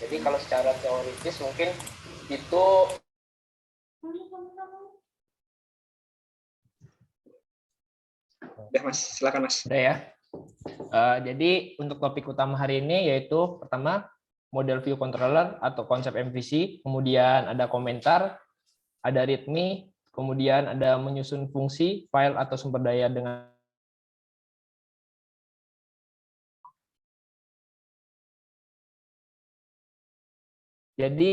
Jadi kalau secara teoritis mungkin itu Udah Mas, silakan Mas. udah ya. Jadi untuk topik utama hari ini yaitu pertama model view controller atau konsep MVC, kemudian ada komentar, ada readme, kemudian ada menyusun fungsi, file atau sumber daya dengan jadi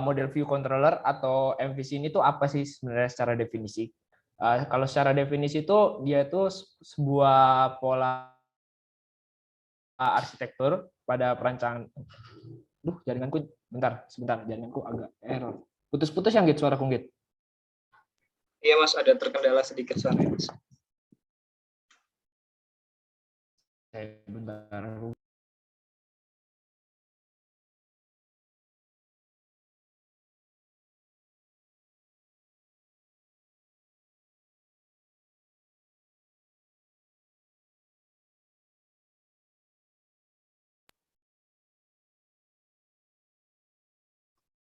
model view controller atau MVC ini tuh apa sih sebenarnya secara definisi? Kalau secara definisi itu dia itu sebuah pola arsitektur pada perancangan. Jaringanku sebentar, jaringanku agak error. Putus-putus yang gitu suaraku gitu. Iya Mas, ada terkendala sedikit suara Mas. Bentar.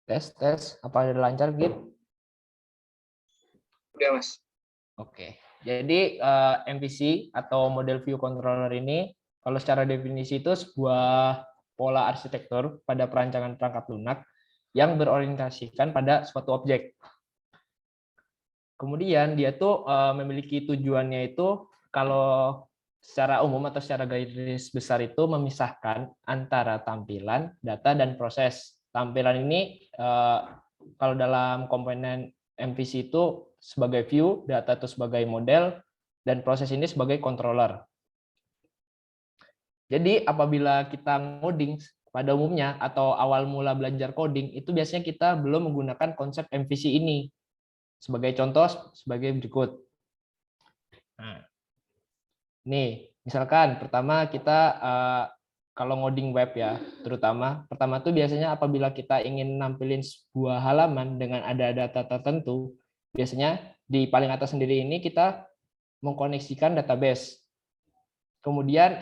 Tes, apa ada lancar gitu? Udah Mas. Oke. Jadi MVC atau model view controller ini kalau secara definisi itu sebuah pola arsitektur pada perancangan perangkat lunak yang berorientasikan pada suatu objek. Kemudian dia tuh memiliki tujuannya itu kalau secara umum atau secara garis besar itu memisahkan antara tampilan, data, dan proses. Tampilan ini kalau dalam komponen MVC itu sebagai view, data itu sebagai model, dan proses ini sebagai controller. Jadi apabila kita ngoding pada umumnya atau awal mula belajar coding itu biasanya kita belum menggunakan konsep MVC ini. Sebagai contoh sebagai berikut. Nah, nih, misalkan pertama kita kalau ngoding web ya, terutama pertama tuh biasanya apabila kita ingin nampilin sebuah halaman dengan ada data tertentu, biasanya di paling atas sendiri ini kita mengkoneksikan database. Kemudian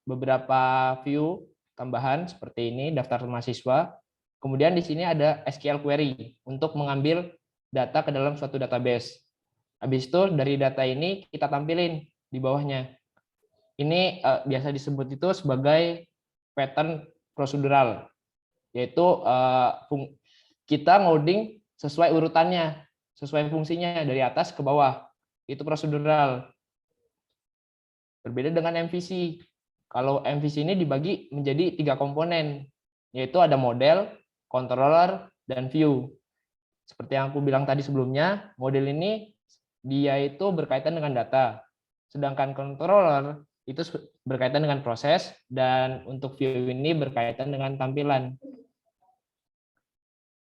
beberapa view tambahan seperti ini, daftar mahasiswa. Kemudian di sini ada SQL query untuk mengambil data ke dalam suatu database. Habis itu dari data ini kita tampilin di bawahnya. Ini biasa disebut itu sebagai pattern prosedural, yaitu kita ngoding sesuai urutannya, sesuai fungsinya dari atas ke bawah. Itu prosedural. Berbeda dengan MVC. Kalau MVC ini dibagi menjadi 3 komponen, yaitu ada model, controller, dan view. Seperti yang aku bilang tadi sebelumnya, model ini dia itu berkaitan dengan data. Sedangkan controller itu berkaitan dengan proses, dan untuk view ini berkaitan dengan tampilan.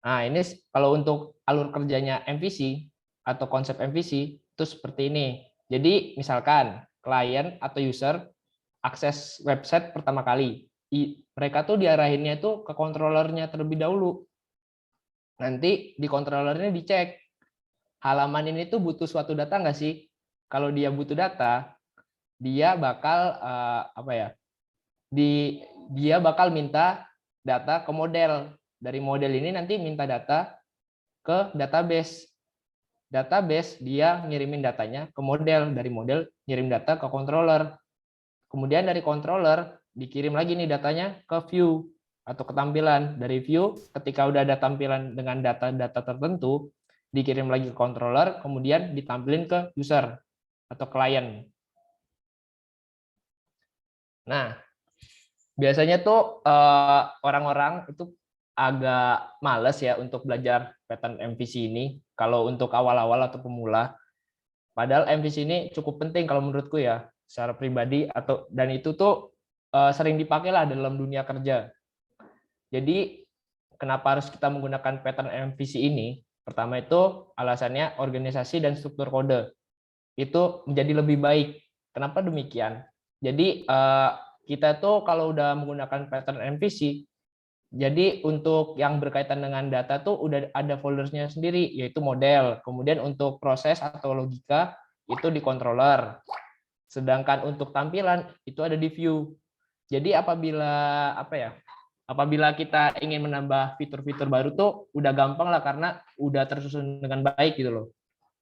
Nah, ini kalau untuk alur kerjanya MVC atau konsep MVC itu seperti ini. Jadi, misalkan klien atau user akses website pertama kali, mereka tuh diarahinnya tuh ke controllernya terlebih dahulu. Nanti di controllernya dicek halaman ini tuh butuh suatu data nggak sih? Kalau dia butuh data, dia bakal dia bakal minta data ke model. Dari model ini nanti minta data ke database. Database dia ngirimin datanya ke model, dari model ngirim data ke controller. Kemudian dari controller dikirim lagi nih datanya ke view atau ketampilan. Dari view ketika udah ada tampilan dengan data-data tertentu dikirim lagi ke controller, kemudian ditampilin ke user atau klien. Nah, biasanya tuh orang-orang itu agak males ya untuk belajar pattern MVC ini kalau untuk awal-awal atau pemula. Padahal MVC ini cukup penting kalau menurutku ya, secara pribadi dan itu tuh sering dipakai lah dalam dunia kerja. Jadi kenapa harus kita menggunakan pattern MVC ini? Pertama itu alasannya organisasi dan struktur kode itu menjadi lebih baik. Kenapa demikian? Jadi kita tuh kalau udah menggunakan pattern MVC, jadi untuk yang berkaitan dengan data tuh udah ada foldernya sendiri, yaitu model. Kemudian untuk proses atau logika itu di controller. Sedangkan untuk tampilan itu ada di view. Jadi apabila Apabila kita ingin menambah fitur-fitur baru tuh udah gampang lah karena udah tersusun dengan baik gitu loh.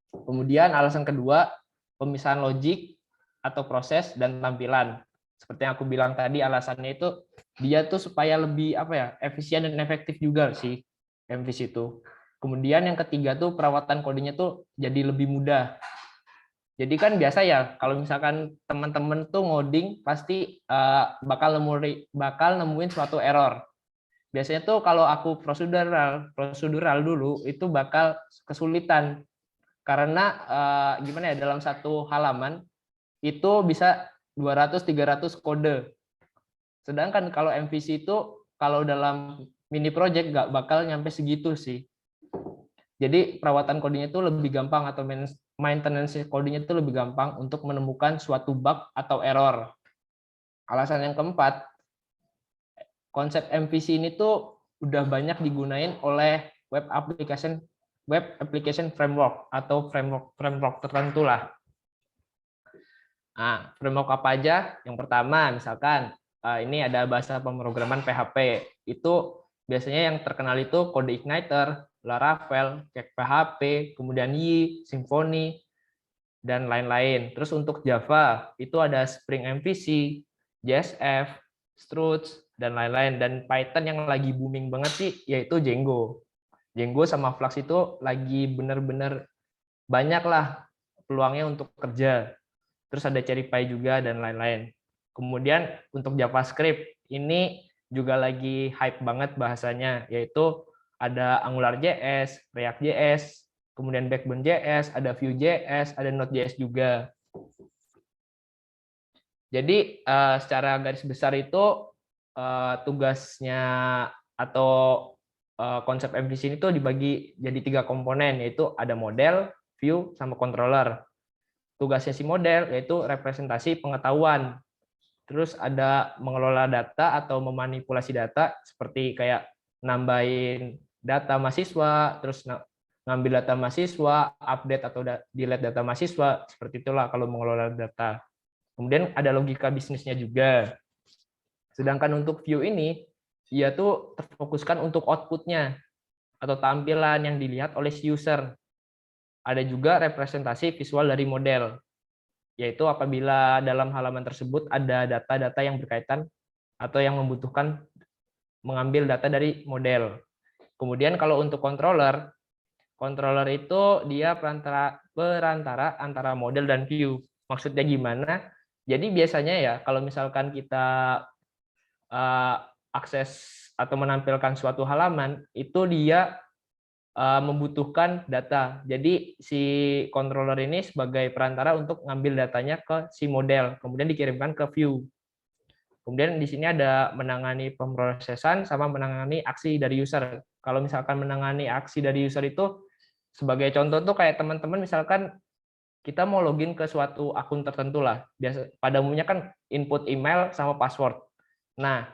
Kemudian alasan kedua, pemisahan logik atau proses dan tampilan. Seperti yang aku bilang tadi, alasannya itu dia tuh supaya lebih efisien dan efektif juga sih MVC itu. Kemudian yang ketiga tuh perawatan kodenya tuh jadi lebih mudah. Jadi kan biasa ya kalau misalkan teman-teman tuh ngoding pasti bakal nemuin suatu error. Biasanya tuh kalau aku prosedural dulu itu bakal kesulitan karena gimana ya, dalam satu halaman itu bisa 200-300 kode. Sedangkan kalau MVC itu kalau dalam mini project nggak bakal nyampe segitu sih. Jadi perawatan kodenya itu lebih gampang atau maintenance kodenya itu lebih gampang untuk menemukan suatu bug atau error. Alasan yang keempat, konsep MVC ini tuh udah banyak digunain oleh web application framework atau framework tertentu lah. Nah, framework apa aja? Yang pertama, misalkan ini ada bahasa pemrograman PHP. Itu biasanya yang terkenal itu CodeIgniter, Laravel, CakePHP, kemudian Y, Symfony, dan lain-lain. Terus untuk Java, itu ada Spring MVC, JSF, Struts, dan lain-lain. Dan Python yang lagi booming banget sih, yaitu Django. Django sama Flux itu lagi bener-bener banyak lah peluangnya untuk kerja. Terus ada CherryPy juga dan lain-lain. Kemudian untuk JavaScript ini juga lagi hype banget bahasanya, yaitu ada AngularJS, React.js, kemudian Backbone.js, ada Vue.js, ada Node.js juga. Jadi secara garis besar itu tugasnya atau konsep MVC itu dibagi jadi 3 komponen, yaitu ada model, view, sama controller. Tugasnya si model yaitu representasi pengetahuan. Terus ada mengelola data atau memanipulasi data seperti kayak nambahin data mahasiswa, terus ngambil data mahasiswa, update atau delete data mahasiswa, seperti itulah kalau mengelola data. Kemudian ada logika bisnisnya juga. Sedangkan untuk view ini, dia tuh terfokuskan untuk outputnya atau tampilan yang dilihat oleh si user. Ada juga representasi visual dari model, yaitu apabila dalam halaman tersebut ada data-data yang berkaitan atau yang membutuhkan mengambil data dari model. Kemudian kalau untuk controller itu dia perantara antara model dan view. Maksudnya gimana? Jadi biasanya ya kalau misalkan kita akses atau menampilkan suatu halaman, itu dia membutuhkan data. Jadi si controller ini sebagai perantara untuk ngambil datanya ke si model, kemudian dikirimkan ke view. Kemudian di sini ada menangani pemrosesan sama menangani aksi dari user. Kalau misalkan menangani aksi dari user itu sebagai contoh tuh kayak teman-teman misalkan kita mau login ke suatu akun tertentu lah. Biasa pada umumnya kan input email sama password. Nah,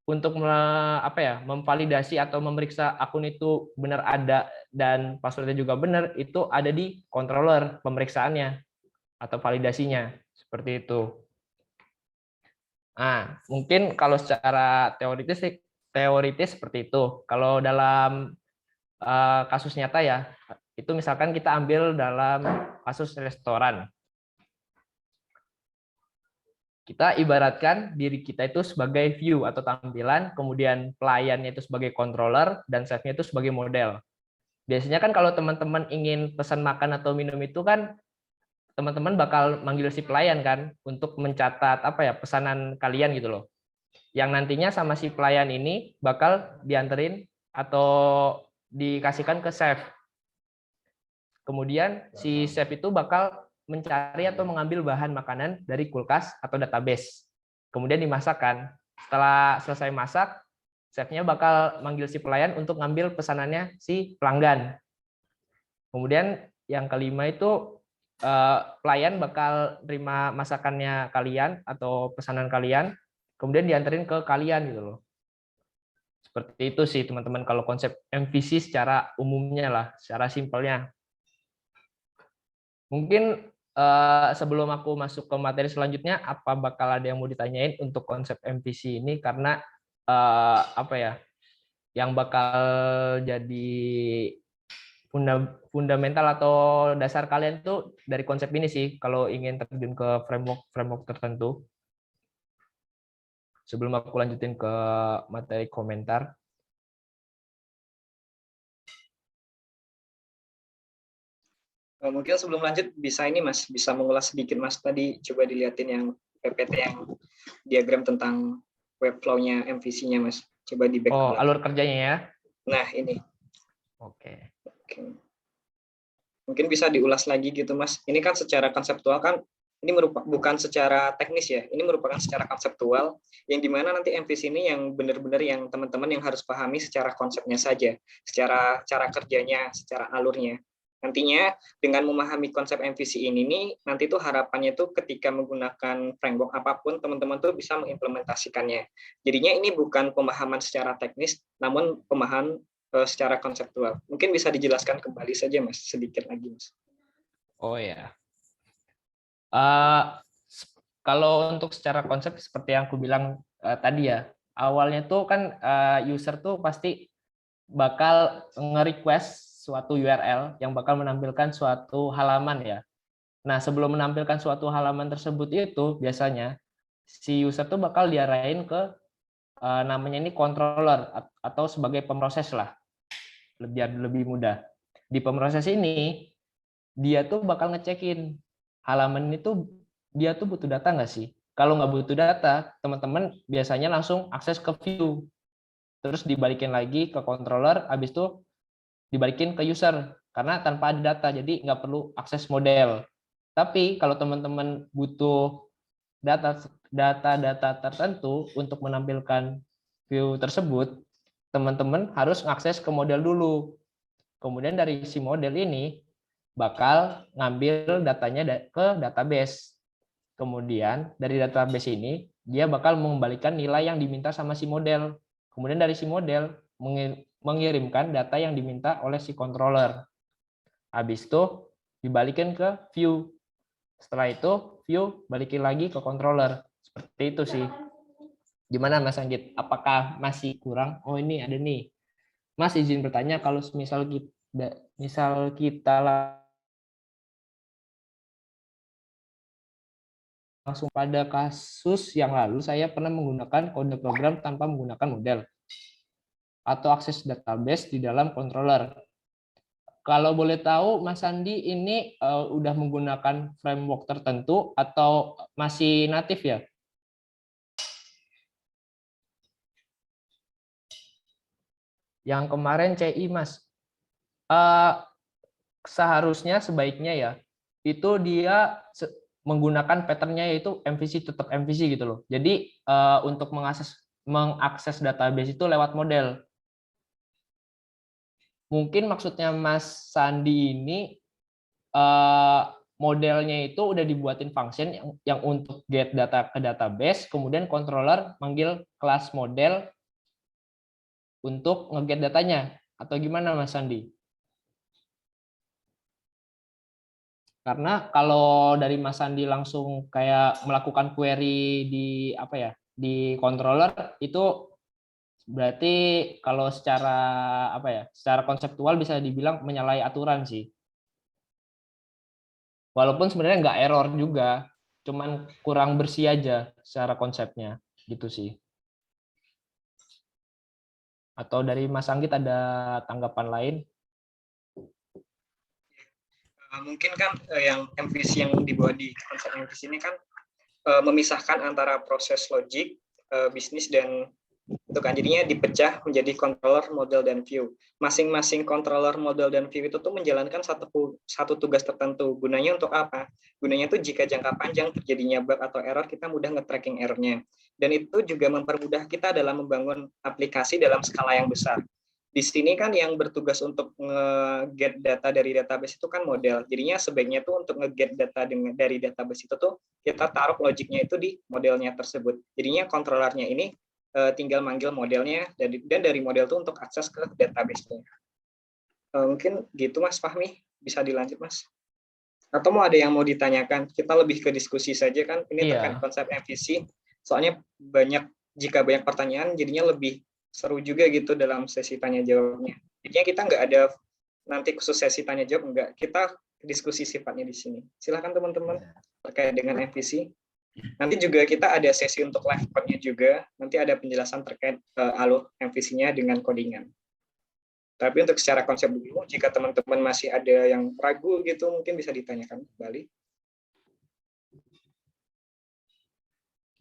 untuk memvalidasi atau memeriksa akun itu benar ada dan passwordnya juga benar, itu ada di controller pemeriksaannya atau validasinya, seperti itu. Nah, mungkin kalau secara teoritis seperti itu. Kalau dalam kasus nyata ya, itu misalkan kita ambil dalam kasus restoran. Kita ibaratkan diri kita itu sebagai view atau tampilan, kemudian pelayannya itu sebagai controller, dan chefnya itu sebagai model. Biasanya kan kalau teman-teman ingin pesan makan atau minum itu kan teman-teman bakal manggil si pelayan kan untuk mencatat pesanan kalian gitu loh. Yang nantinya sama si pelayan ini bakal dianterin atau dikasihkan ke chef. Kemudian si chef itu bakal mencari atau mengambil bahan makanan dari kulkas atau database. Kemudian dimasakkan. Setelah selesai masak, chefnya bakal manggil si pelayan untuk ngambil pesanannya si pelanggan. Kemudian yang kelima itu pelayan bakal terima masakannya kalian atau pesanan kalian, kemudian dianterin ke kalian gitu loh. Seperti itu sih teman-teman kalau konsep MVC secara umumnya lah, secara simpelnya. Mungkin sebelum aku masuk ke materi selanjutnya, apa bakal ada yang mau ditanyain untuk konsep MVC ini? Karena apa ya, yang bakal jadi fundamental atau dasar kalian tuh dari konsep ini sih kalau ingin terjun ke framework tertentu. Sebelum aku lanjutin ke materi komentar. Mungkin sebelum lanjut bisa ini Mas, bisa mengulas sedikit Mas tadi, coba dilihatin yang PPT yang diagram tentang webflow-nya MVC-nya Mas. Coba di back ke belakang. Alur kerjanya ya. Nah, ini. Oke. Mungkin bisa diulas lagi gitu Mas. Ini kan secara konseptual kan ini bukan secara teknis ya. Ini merupakan secara konseptual yang dimana nanti MVC ini yang benar-benar yang teman-teman yang harus pahami secara konsepnya saja, secara cara kerjanya, secara alurnya. Nantinya dengan memahami konsep MVC ini nih, nanti tuh harapannya tuh ketika menggunakan framework apapun, teman-teman tuh bisa mengimplementasikannya. Jadinya ini bukan pemahaman secara teknis, namun pemahaman secara konseptual. Mungkin bisa dijelaskan kembali saja Mas, sedikit lagi Mas. Oh ya. Kalau untuk secara konsep seperti yang aku bilang tadi ya, awalnya tuh kan user tuh pasti bakal nge-request suatu URL yang bakal menampilkan suatu halaman ya. Nah, sebelum menampilkan suatu halaman tersebut itu biasanya si user tuh bakal diarahin ke namanya ini controller atau sebagai pemroses lah, biar lebih mudah. Di pemroses ini dia tuh bakal ngecekin halaman itu dia tuh butuh data nggak sih? Kalau nggak butuh data, teman-teman biasanya langsung akses ke view, terus dibalikin lagi ke controller, habis itu dibalikin ke user karena tanpa ada data, jadi nggak perlu akses model. Tapi kalau teman-teman butuh data tertentu untuk menampilkan view tersebut, teman-teman harus mengakses ke model dulu. Kemudian dari si model ini bakal ngambil datanya ke database. Kemudian dari database ini dia bakal mengembalikan nilai yang diminta sama si model. Kemudian dari si model mengirimkan data yang diminta oleh si controller. Habis itu dibalikin ke view. Setelah itu view balikin lagi ke controller. Seperti itu sih. Gimana Mas Anggit? Apakah masih kurang? Oh ini ada nih. Mas izin bertanya, kalau misal kita langsung pada kasus yang lalu, saya pernah menggunakan kode program tanpa menggunakan model atau akses database di dalam controller. Kalau boleh tahu, Mas Sandi ini udah menggunakan framework tertentu atau masih natif ya? Yang kemarin CI, Mas. Seharusnya sebaiknya ya, itu dia menggunakan patternnya yaitu MVC, tetap MVC gitu loh. Jadi untuk mengakses database itu lewat model. Mungkin maksudnya Mas Sandi ini modelnya itu udah dibuatin function yang untuk get data ke database, kemudian controller manggil kelas model untuk nge-get datanya, atau gimana Mas Sandi? Karena kalau dari Mas Sandi langsung kayak melakukan query di apa ya, di controller itu berarti kalau secara apa ya, secara konseptual bisa dibilang menyalahi aturan sih. Walaupun sebenarnya nggak error juga, cuman kurang bersih aja secara konsepnya gitu sih. Atau dari Mas Anggit ada tanggapan lain? Mungkin kan yang MVC yang dibuat di konsep MVC ini kan memisahkan antara proses logik, bisnis, dan itu kan jadinya dipecah menjadi controller, model, dan view. Masing-masing controller, model, dan view itu tuh menjalankan satu tugas tertentu. Gunanya untuk apa? Gunanya tuh jika jangka panjang terjadinya bug atau error, kita mudah nge-tracking errornya. Dan itu juga mempermudah kita dalam membangun aplikasi dalam skala yang besar. Di sini kan yang bertugas untuk nge-get data dari database itu kan model. Jadinya sebaiknya tuh untuk nge-get data dari database itu tuh kita taruh logiknya itu di modelnya tersebut. Jadinya controllernya ini tinggal manggil modelnya dan dari model itu untuk akses ke database-nya. Mungkin gitu Mas Fahmi, bisa dilanjut Mas. Atau mau ada yang mau ditanyakan? Kita lebih ke diskusi saja kan, ini terkait konsep MVC. Soalnya banyak jika banyak pertanyaan jadinya lebih seru juga gitu dalam sesi tanya jawabnya. Jadinya kita nggak ada nanti khusus sesi tanya jawab, enggak, kita diskusi sifatnya di sini. Silakan teman-teman terkait dengan MVC. Nanti juga kita ada sesi untuk live code-nya juga, nanti ada penjelasan terkait alur MVC-nya dengan codingan. Tapi untuk secara konsep dulu, jika teman-teman masih ada yang ragu gitu, mungkin bisa ditanyakan kembali.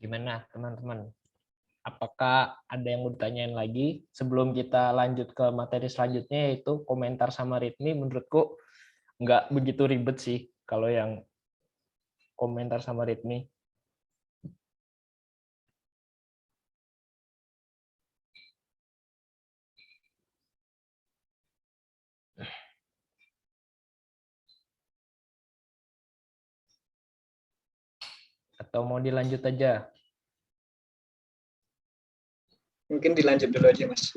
Gimana teman-teman? Apakah ada yang mau ditanyain lagi sebelum kita lanjut ke materi selanjutnya, yaitu komentar sama readme? Menurutku nggak begitu ribet sih kalau yang komentar sama readme. Atau mau dilanjut aja? Mungkin dilanjut dulu aja, Mas.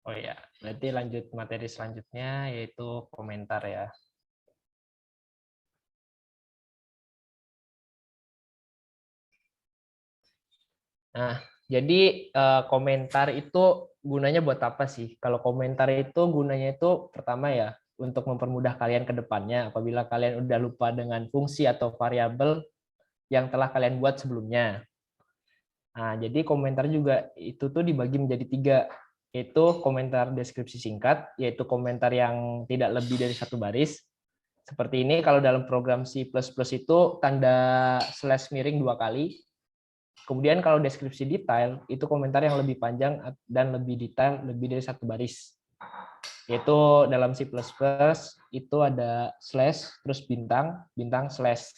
Oh ya, berarti lanjut materi selanjutnya, yaitu komentar ya. Nah, jadi komentar itu gunanya buat apa sih? Kalau komentar itu gunanya itu pertama ya, untuk mempermudah kalian ke depannya apabila kalian udah lupa dengan fungsi atau variabel yang telah kalian buat sebelumnya. Nah, jadi komentar juga itu tuh dibagi menjadi 3, yaitu komentar deskripsi singkat, yaitu komentar yang tidak lebih dari 1 baris. Seperti ini kalau dalam program C++ itu tanda slash miring 2 kali. Kemudian kalau deskripsi detail, itu komentar yang lebih panjang dan lebih detail, lebih dari 1 baris. Yaitu dalam C++ itu ada slash, terus bintang, bintang, slash.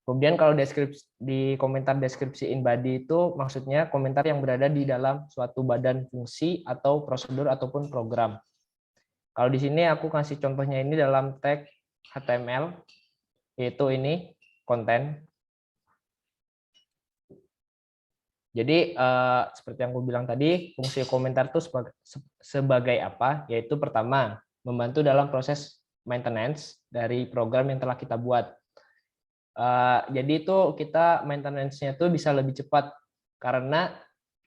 Kemudian kalau deskripsi, di komentar deskripsi in body itu maksudnya komentar yang berada di dalam suatu badan fungsi atau prosedur ataupun program. Kalau di sini aku kasih contohnya ini dalam tag HTML, yaitu ini konten. Jadi seperti yang aku bilang tadi, fungsi komentar itu sebagai apa? Yaitu pertama, membantu dalam proses maintenance dari program yang telah kita buat. Jadi itu kita maintenance-nya itu bisa lebih cepat karena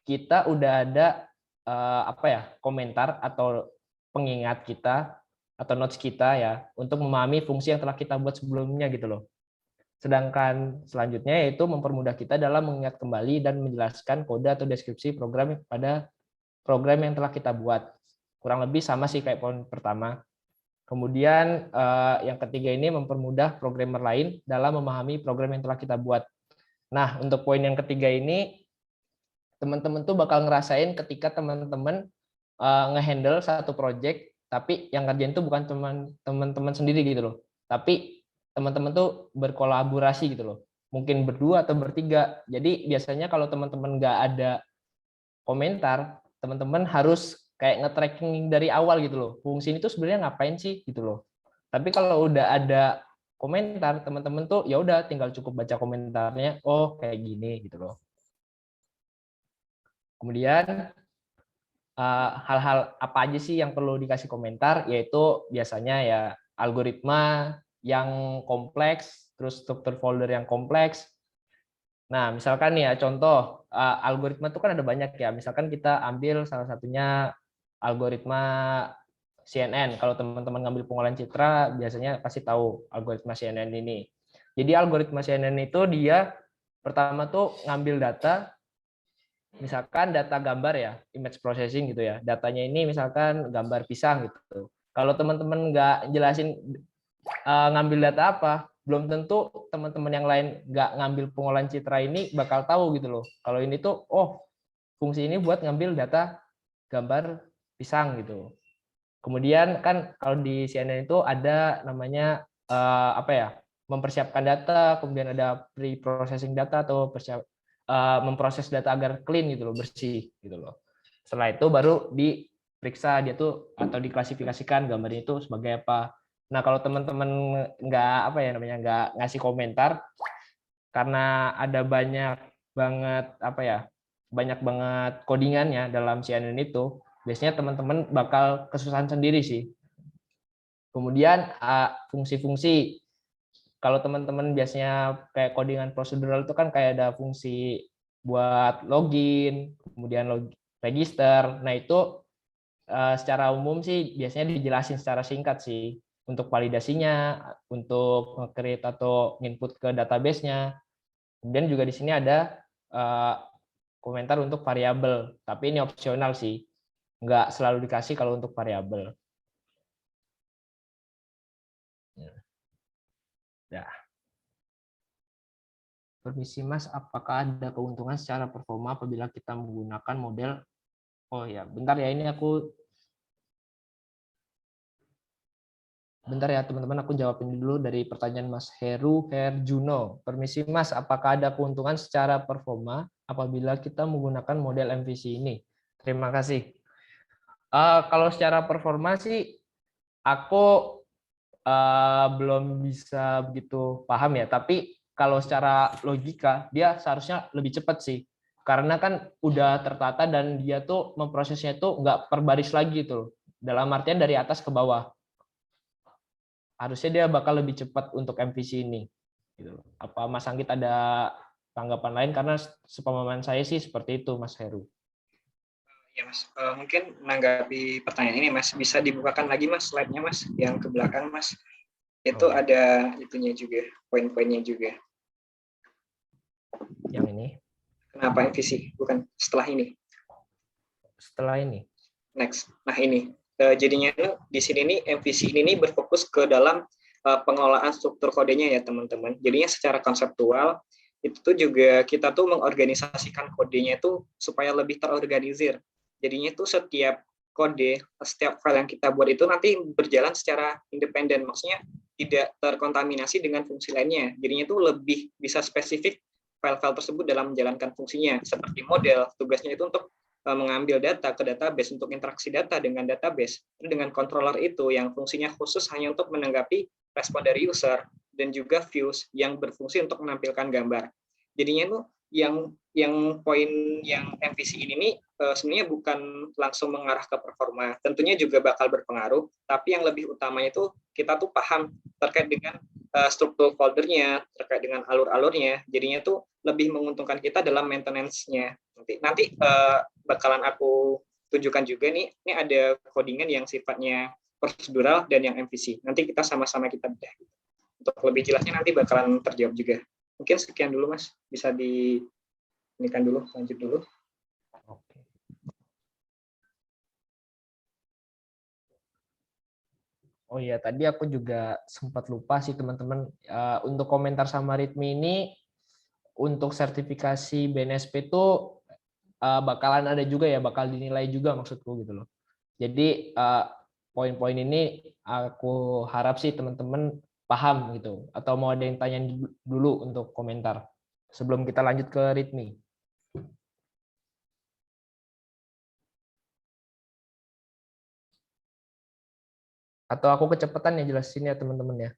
kita udah ada komentar atau pengingat kita atau notes kita ya untuk memahami fungsi yang telah kita buat sebelumnya gitu loh. Sedangkan selanjutnya yaitu mempermudah kita dalam mengingat kembali dan menjelaskan kode atau deskripsi program pada program yang telah kita buat. Kurang lebih sama sih kayak poin pertama. Kemudian yang ketiga ini mempermudah programmer lain dalam memahami program yang telah kita buat. Nah, untuk poin yang ketiga ini, teman-teman tuh bakal ngerasain ketika teman-teman ngehandle satu project, tapi yang ngerjain tuh bukan teman-teman sendiri gitu loh. Tapi teman-teman tuh berkolaborasi gitu loh. Mungkin berdua atau bertiga. Jadi biasanya kalau teman-teman nggak ada komentar, teman-teman harus kayak nge-tracking dari awal gitu loh. Fungsi ini tuh sebenarnya ngapain sih gitu loh. Tapi kalau udah ada komentar, teman-teman tuh ya udah tinggal cukup baca komentarnya, oh kayak gini gitu loh. Kemudian hal-hal apa aja sih yang perlu dikasih komentar, yaitu biasanya ya algoritma yang kompleks, terus struktur folder yang kompleks. Nah, misalkan nih ya contoh algoritma itu kan ada banyak ya. Misalkan kita ambil salah satunya algoritma CNN. Kalau teman-teman ngambil pengolahan citra, biasanya pasti tahu algoritma CNN ini. Jadi algoritma CNN itu dia pertama tuh ngambil data, misalkan data gambar ya, image processing gitu ya. Datanya ini misalkan gambar pisang gitu. Kalau teman-teman nggak jelasin ngambil data apa, belum tentu teman-teman yang lain nggak ngambil pengolahan citra ini bakal tahu gitu loh. Kalau ini tuh, oh fungsi ini buat ngambil data gambar pisang gitu. Kemudian kan kalau di CNN itu ada namanya mempersiapkan data, kemudian ada pre-processing data atau memproses data agar clean gitu loh, bersih gitu loh. Setelah itu baru diperiksa dia tuh atau diklasifikasikan gambarnya itu sebagai apa. Nah kalau teman-teman nggak ngasih komentar karena ada banyak banget codingannya dalam CNN itu, biasanya teman-teman bakal kesusahan sendiri sih. Kemudian fungsi-fungsi, kalau teman-teman biasanya kayak codingan prosedural itu kan kayak ada fungsi buat login, kemudian register. Nah, itu secara umum sih biasanya dijelasin secara singkat sih. Untuk validasinya, untuk nge-create atau input ke database-nya. Kemudian juga di sini ada komentar untuk variabel, tapi ini opsional sih. Nggak selalu dikasih kalau untuk variabel. Ya. Permisi Mas, apakah ada keuntungan secara performa apabila kita menggunakan model? Oh ya, bentar ya, ini bentar ya teman-teman, aku jawabin dulu dari pertanyaan Mas Heru Herjuno. Permisi Mas, apakah ada keuntungan secara performa apabila kita menggunakan model MVC ini? Terima kasih. Kalau secara performa sih, aku belum bisa begitu paham ya, tapi kalau secara logika dia seharusnya lebih cepat sih, karena kan udah tertata dan dia tuh memprosesnya tuh nggak per baris lagi tuh, dalam artian dari atas ke bawah. Harusnya dia bakal lebih cepat untuk MVC ini. Gitu. Apa Mas Anggit ada tanggapan lain? Karena sepemahaman saya sih seperti itu, Mas Heru. Ya Mas, mungkin menanggapi pertanyaan ini Mas, bisa dibukakan lagi Mas slide-nya Mas, yang ke belakang Mas. Itu ada itunya juga, poin-poinnya juga. Yang ini? Kenapa MVC? Bukan setelah ini. Setelah ini. Next. Nah ini, jadinya di sini nih MVC ini berfokus ke dalam pengelolaan struktur kodenya ya teman-teman. Jadinya secara konseptual itu tuh juga kita tuh mengorganisasikan kodenya itu supaya lebih terorganisir. Jadinya tuh setiap kode, setiap file yang kita buat itu nanti berjalan secara independen. Maksudnya tidak terkontaminasi dengan fungsi lainnya. Jadinya tuh lebih bisa spesifik file-file tersebut dalam menjalankan fungsinya. Seperti model, tugasnya itu untuk mengambil data ke database untuk interaksi data dengan database. Dengan controller itu yang fungsinya khusus hanya untuk menanggapi respon dari user dan juga views yang berfungsi untuk menampilkan gambar. Jadinya itu yang poin yang MVC ini nih sebenarnya bukan langsung mengarah ke performa. Tentunya juga bakal berpengaruh, tapi yang lebih utamanya itu kita tuh paham terkait dengan struktur foldernya, terkait dengan alur-alurnya. Jadinya tuh lebih menguntungkan kita dalam maintenance-nya. Nanti bakalan aku tunjukkan juga nih, ini ada codingan yang sifatnya prosedural dan yang MVC. Nanti kita sama-sama kita bedah. Untuk lebih jelasnya nanti bakalan terjawab juga. Mungkin sekian dulu Mas, bisa diinikan dulu, lanjut dulu. Oke. Oh iya, tadi aku juga sempat lupa sih teman-teman, untuk komentar sama README ini untuk sertifikasi BNSP itu bakalan ada juga ya, bakal dinilai juga maksudku gitu loh. Jadi poin-poin ini aku harap sih teman-teman paham gitu, atau mau ada yang tanya dulu untuk komentar sebelum kita lanjut ke README. Atau aku kecepatan ya jelasin ya teman-teman ya.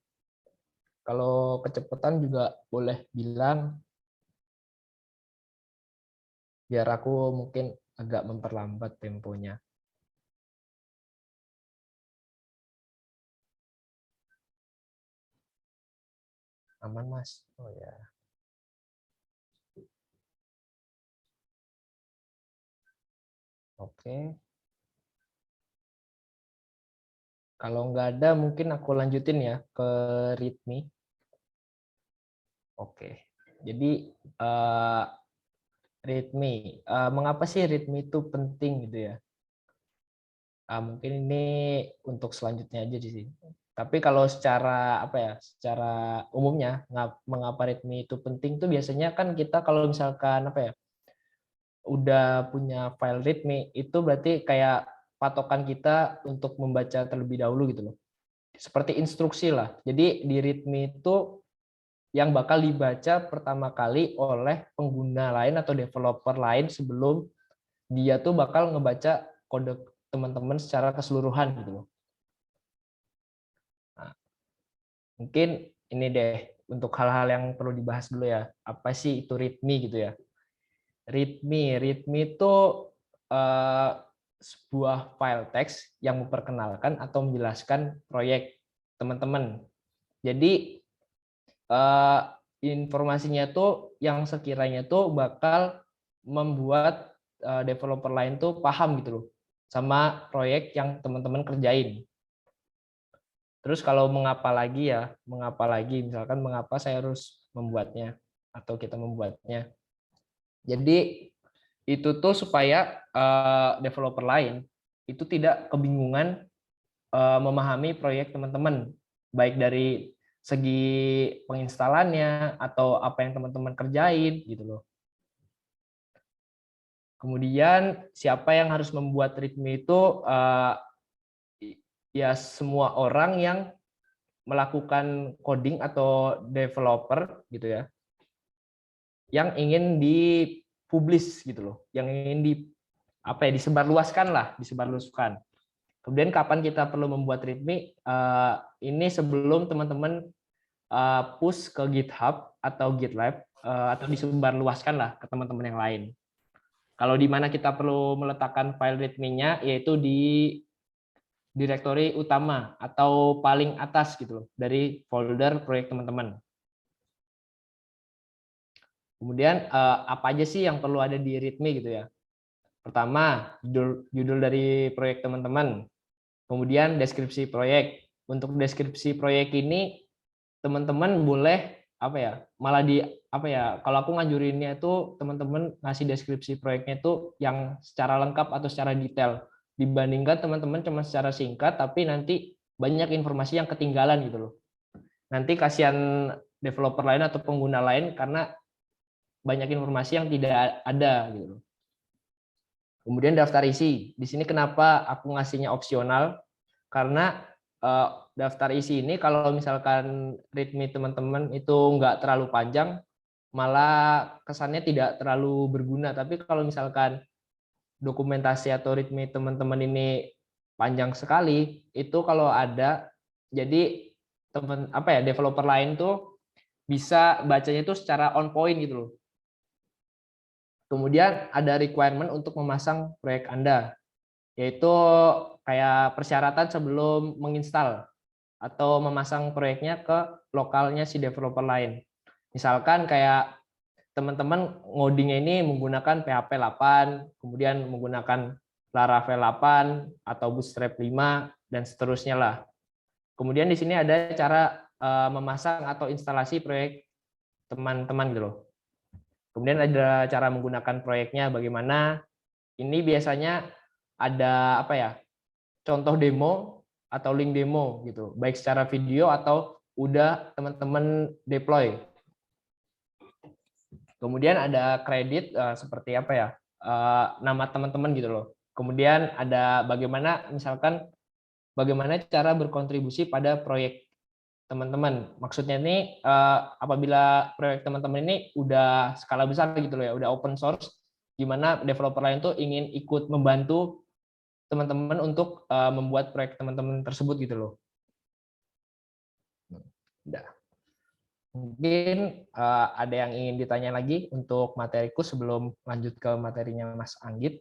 Kalau kecepatan juga boleh bilang, biar aku mungkin agak memperlambat temponya. Aman Mas? Oh ya. Oke. Kalau nggak ada mungkin aku lanjutin ya ke README. Oke. Jadi README, mengapa sih README itu penting gitu ya? Mungkin ini untuk selanjutnya aja sih. Tapi kalau secara apa ya, secara umumnya mengapa README itu penting tuh biasanya kan kita kalau misalkan apa ya, udah punya file README itu berarti kayak patokan kita untuk membaca terlebih dahulu gitu loh. Seperti instruksi lah. Jadi di README itu yang bakal dibaca pertama kali oleh pengguna lain atau developer lain sebelum dia tuh bakal ngebaca kode teman-teman secara keseluruhan gitu loh. Nah, mungkin ini deh untuk hal-hal yang perlu dibahas dulu ya. Apa sih itu README gitu ya? README itu sebuah file teks yang memperkenalkan atau menjelaskan proyek teman-teman. Jadi informasinya tuh yang sekiranya tuh bakal membuat developer lain tuh paham gitu loh sama proyek yang teman-teman kerjain. Terus kalau mengapa lagi ya, mengapa lagi, misalkan mengapa saya harus membuatnya atau kita membuatnya. Jadi itu tuh supaya developer lain itu tidak kebingungan memahami proyek teman-teman, baik dari segi penginstalannya atau apa yang teman-teman kerjain gitu loh. Kemudian siapa yang harus membuat README itu ya semua orang yang melakukan coding atau developer gitu ya, yang ingin dipublish gitu loh, yang ingin disebarluaskan lah, disebarluaskan. Kemudian kapan kita perlu membuat README? Ini sebelum teman-teman push ke GitHub atau GitLab atau disebarluaskan lah ke teman-teman yang lain. Kalau di mana kita perlu meletakkan file README-nya, yaitu di direktori utama atau paling atas gitu loh dari folder proyek teman-teman. Kemudian apa aja sih yang perlu ada di README gitu ya? Pertama, judul dari proyek teman-teman. Kemudian deskripsi proyek. Untuk deskripsi proyek ini teman-teman boleh kalau aku ngajurinnya itu teman-teman ngasih deskripsi proyeknya itu yang secara lengkap atau secara detail dibandingkan teman-teman cuma secara singkat tapi nanti banyak informasi yang ketinggalan gitu loh. Nanti kasihan developer lain atau pengguna lain karena banyak informasi yang tidak ada gitu loh. Kemudian daftar isi. Di sini kenapa aku ngasihnya opsional? Karena daftar isi ini kalau misalkan README teman-teman itu nggak terlalu panjang, malah kesannya tidak terlalu berguna. Tapi kalau misalkan dokumentasi atau README teman-teman ini panjang sekali, itu kalau ada, jadi developer lain tuh bisa bacanya itu secara on point gitu loh. Kemudian ada requirement untuk memasang proyek Anda, yaitu kayak persyaratan sebelum menginstal atau memasang proyeknya ke lokalnya si developer lain. Misalkan kayak teman-teman ngodingnya ini menggunakan PHP 8, kemudian menggunakan Laravel 8 atau Bootstrap 5 dan seterusnya lah. Kemudian di sini ada cara memasang atau instalasi proyek teman-teman gitu loh. Kemudian ada cara menggunakan proyeknya bagaimana. Ini biasanya ada contoh demo atau link demo gitu, baik secara video atau udah teman-teman deploy. Kemudian ada kredit seperti nama teman-teman gitu loh. Kemudian ada bagaimana cara berkontribusi pada proyek teman-teman. Maksudnya ini apabila proyek teman-teman ini udah skala besar gitu loh ya, udah open source, di mana developer lain tuh ingin ikut membantu teman-teman untuk membuat proyek teman-teman tersebut gitu loh. Udah. Mungkin ada yang ingin ditanya lagi untuk materiku sebelum lanjut ke materinya Mas Anggit.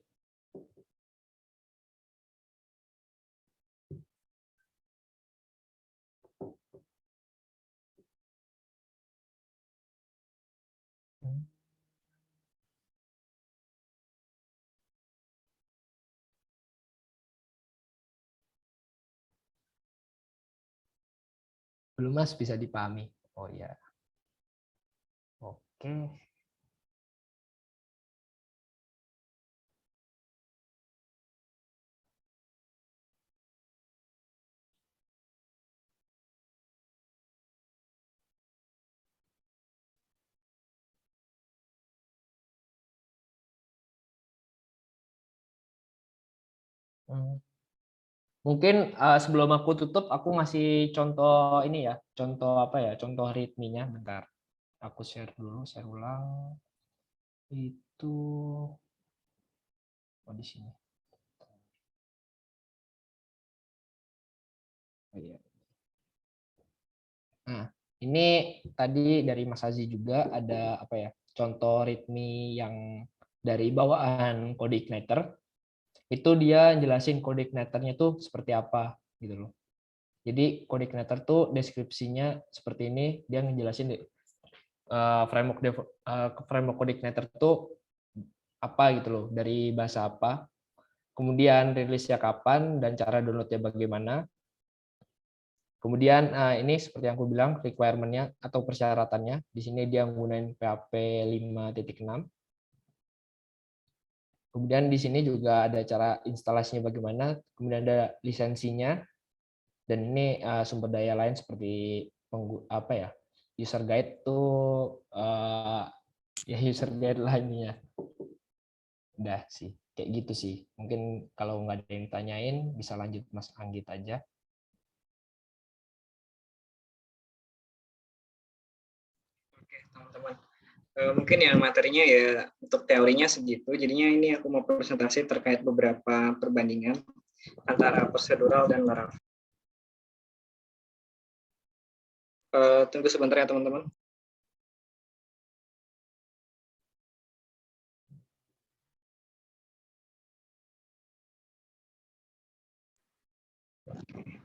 Belum Mas, bisa dipahami. Oh ya. Oke. Mungkin sebelum aku tutup, aku ngasih contoh ini ya, contoh README-nya. Bentar, aku share dulu, share ulang. Itu di sini. Oh, iya. Nah, ini tadi dari Mas Aziz juga ada contoh README yang dari bawaan Codeigniter. Itu dia jelasin Codeigniter-nya tuh seperti apa gitu loh. Jadi Codeigniter tuh deskripsinya seperti ini, dia ngejelasin framework Codeigniter tuh apa gitu loh, dari bahasa apa. Kemudian rilisnya kapan dan cara downloadnya bagaimana. Kemudian ini seperti yang aku bilang requirement-nya atau persyaratannya. Di sini dia menggunakan PHP 5.6. Kemudian di sini juga ada cara instalasinya bagaimana, kemudian ada lisensinya, dan ini sumber daya lain seperti user guide tuh ya user guide lainnya. Udah sih, kayak gitu sih. Mungkin kalau nggak ada yang tanyain, bisa lanjut Mas Anggit aja. Oke, teman-teman. Mungkin yang materinya ya untuk teorinya segitu. Jadinya ini aku mau presentasi terkait beberapa perbandingan antara prosedural dan Laravel. Tunggu sebentar ya teman-teman.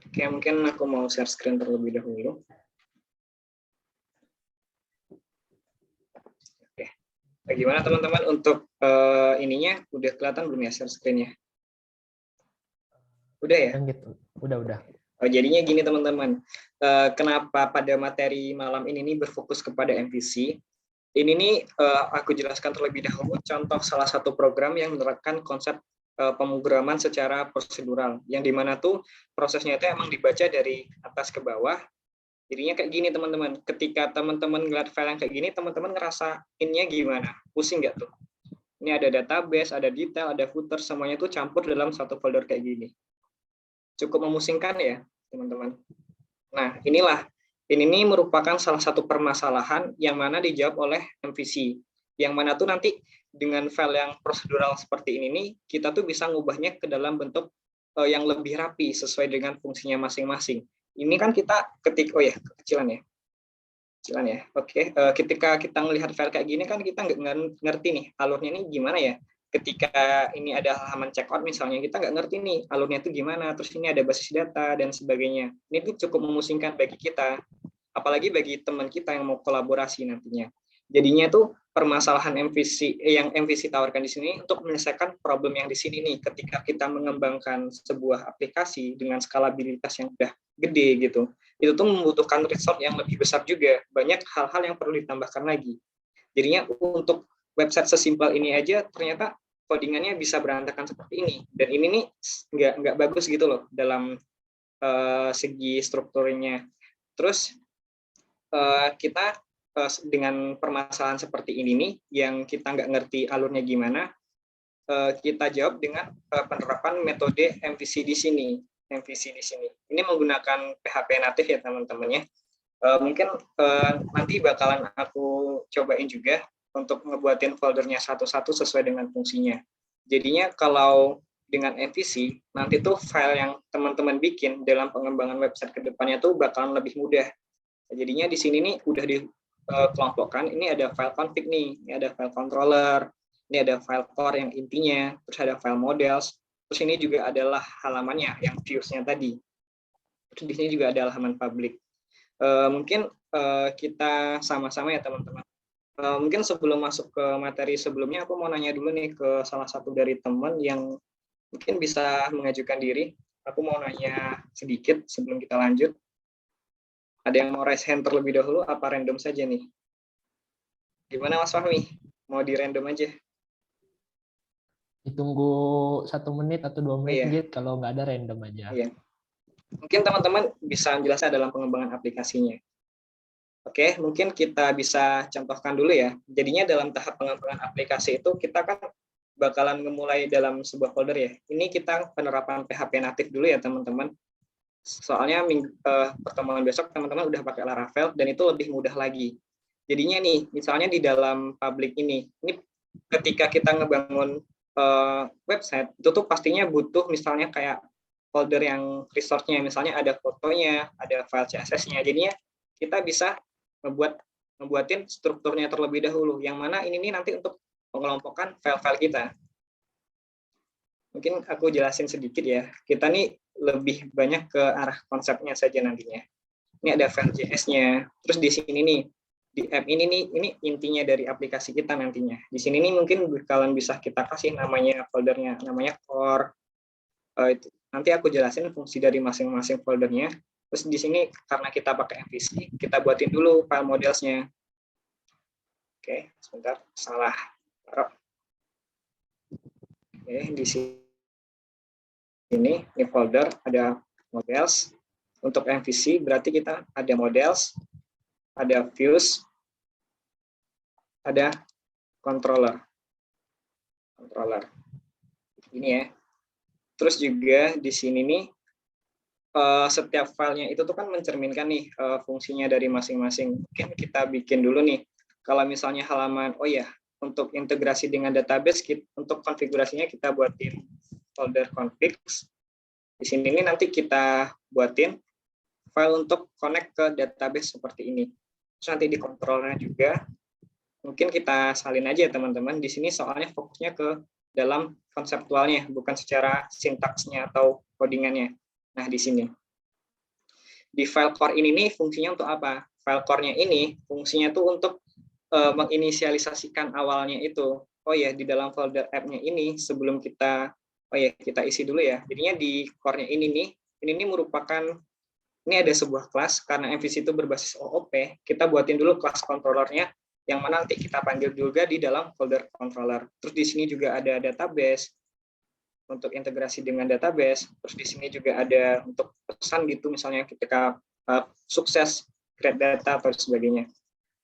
Oke, mungkin aku mau share screen terlebih dahulu. Oke, bagaimana teman-teman untuk ininya udah kelihatan belum ya share screen-nya? Udah ya? Udah. Jadinya gini teman-teman, kenapa pada materi malam ini berfokus kepada MVC? Ini nih aku jelaskan terlebih dahulu contoh salah satu program yang menerapkan konsep pemrograman secara prosedural, yang dimana tuh prosesnya itu emang dibaca dari atas ke bawah. Jadinya kayak gini teman-teman, ketika teman-teman ngeliat file yang kayak gini, teman-teman ngerasa innya gimana? Pusing nggak tuh? Ini ada database, ada detail, ada footer, semuanya tuh campur dalam satu folder kayak gini. Cukup memusingkan ya teman-teman. Nah ini merupakan salah satu permasalahan yang mana dijawab oleh MVC, yang mana tuh nanti dengan file yang prosedural seperti ini nih, kita tuh bisa ngubahnya ke dalam bentuk yang lebih rapi sesuai dengan fungsinya masing-masing. Ini kan kita kecilan ya. Oke, ketika kita melihat file kayak gini kan kita nggak ngerti nih alurnya ini gimana ya. Ketika ini ada halaman checkout misalnya, kita nggak ngerti nih alurnya itu gimana, terus ini ada basis data dan sebagainya. Ini tuh cukup memusingkan bagi kita, apalagi bagi teman kita yang mau kolaborasi nantinya. Jadinya tuh permasalahan yang MVC tawarkan di sini untuk menyelesaikan problem yang di sini nih, ketika kita mengembangkan sebuah aplikasi dengan skalabilitas yang udah gede gitu, itu tuh membutuhkan resource yang lebih besar juga, banyak hal-hal yang perlu ditambahkan lagi. Jadinya untuk website sesimpel ini aja ternyata codingannya bisa berantakan seperti ini, dan ini nih nggak bagus gitu loh dalam segi strukturnya. Terus kita dengan permasalahan seperti ini nih, yang kita nggak ngerti alurnya gimana, kita jawab dengan penerapan metode MVC di sini. Ini menggunakan PHP natif ya teman-teman ya. Mungkin nanti bakalan aku cobain juga untuk ngebuatin foldernya satu-satu sesuai dengan fungsinya. Jadinya kalau dengan MVC, nanti tuh file yang teman-teman bikin dalam pengembangan website ke depannya tuh bakalan lebih mudah. Jadinya di sini nih udah dikelompokkan, ini ada file config nih, ini ada file controller, ini ada file core yang intinya, terus ada file models, terus ini juga adalah halamannya yang views-nya tadi. Terus di sini juga ada halaman public. Mungkin kita sama-sama ya teman-teman. Mungkin sebelum masuk ke materi sebelumnya, aku mau nanya dulu nih ke salah satu dari teman yang mungkin bisa mengajukan diri. Aku mau nanya sedikit sebelum kita lanjut. Ada yang mau raise hand terlebih dahulu, apa random saja nih? Gimana Mas Fahmi? Mau di random aja? Ditunggu 1 menit atau 2 menit, Iya. kalau nggak ada random aja. Iya. Mungkin teman-teman bisa menjelaskan dalam pengembangan aplikasinya. Oke, mungkin kita bisa contohkan dulu ya. Jadinya dalam tahap pengembangan aplikasi itu kita kan bakalan memulai dalam sebuah folder ya. Ini kita penerapan PHP natif dulu ya teman-teman. Soalnya pertemuan besok teman-teman udah pakai Laravel dan itu lebih mudah lagi. Jadinya nih, misalnya di dalam public ini ketika kita ngebangun website, itu tuh pastinya butuh misalnya kayak folder yang resource-nya, misalnya ada fotonya, ada file CSS-nya. Jadinya kita bisa ngebuatin strukturnya terlebih dahulu, yang mana ini nih nanti untuk mengelompokkan file-file kita. Mungkin aku jelasin sedikit ya. Kita nih lebih banyak ke arah konsepnya saja nantinya. Ini ada file JS-nya. Terus di sini nih, di app ini nih, ini intinya dari aplikasi kita nantinya. Di sini nih mungkin kalian bisa kita kasih namanya foldernya, namanya core. Nanti aku jelasin fungsi dari masing-masing foldernya. Terus di sini karena kita pakai MVC, kita buatin dulu file modelsnya. Oke, sebentar, salah. Oke, di sini ini folder ada models. Untuk MVC berarti kita ada models, ada views, ada controller. Ini ya. Terus juga di sini nih setiap filenya itu tuh kan mencerminkan nih fungsinya dari masing-masing. Mungkin kita bikin dulu nih. Kalau misalnya halaman, oh ya, untuk integrasi dengan database, untuk konfigurasinya kita buatin folder configs. Di sini nih nanti kita buatin file untuk connect ke database seperti ini. Terus nanti di controllernya juga, mungkin kita salin aja teman-teman. Di sini soalnya fokusnya ke dalam konseptualnya, bukan secara sintaksnya atau codingannya. Nah, di sini. Di file core ini nih fungsinya untuk apa? File core-nya ini fungsinya tuh untuk menginisialisasikan awalnya itu. Oh ya, di dalam folder app-nya ini sebelum kita kita isi dulu ya. Jadinya di core-nya ini nih merupakan, ini ada sebuah kelas, karena MVC itu berbasis OOP, kita buatin dulu kelas controller-nya, yang mana nanti kita panggil juga di dalam folder controller. Terus di sini juga ada database, untuk integrasi dengan database. Terus di sini juga ada untuk pesan gitu, misalnya ketika sukses create data atau sebagainya.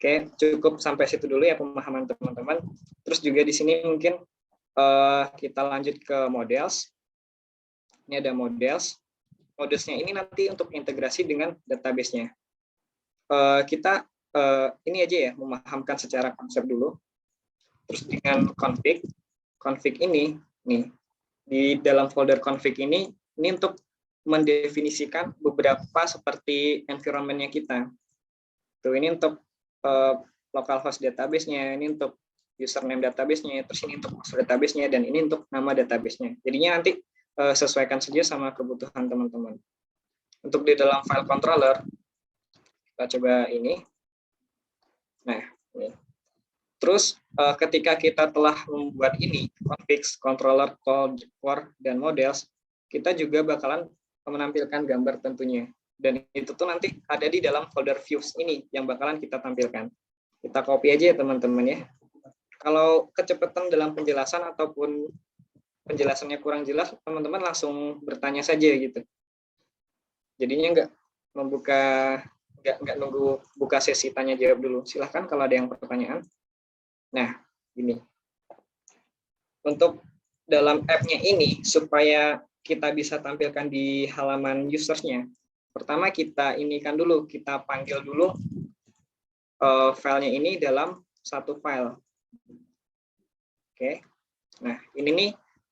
Oke, cukup sampai situ dulu ya pemahaman teman-teman. Terus juga di sini mungkin kita lanjut ke models. Ini ada models. Modelsnya ini nanti untuk integrasi dengan database-nya. Kita ini aja ya, memahamkan secara konsep dulu. Terus dengan config ini, nih, di dalam folder config ini untuk mendefinisikan beberapa seperti environment-nya kita. Tuh, ini untuk localhost database-nya, ini untuk username database-nya, terus ini untuk master database-nya, dan ini untuk nama database-nya. Jadinya nanti sesuaikan saja sama kebutuhan teman-teman. Untuk di dalam file controller, kita coba ini. Nah, ini. Terus ketika kita telah membuat ini, configs, controller, core, dan models, kita juga bakalan menampilkan gambar tentunya. Dan itu tuh nanti ada di dalam folder views ini yang bakalan kita tampilkan. Kita copy aja ya teman-teman ya. Kalau kecepatan dalam penjelasan ataupun penjelasannya kurang jelas, teman-teman langsung bertanya saja gitu. Jadinya nggak nunggu buka sesi tanya jawab dulu. Silahkan kalau ada yang pertanyaan. Nah, ini. Untuk dalam app-nya ini, supaya kita bisa tampilkan di halaman user-nya, pertama kita kita panggil dulu filenya ini dalam satu file. Oke. Nah, ini nih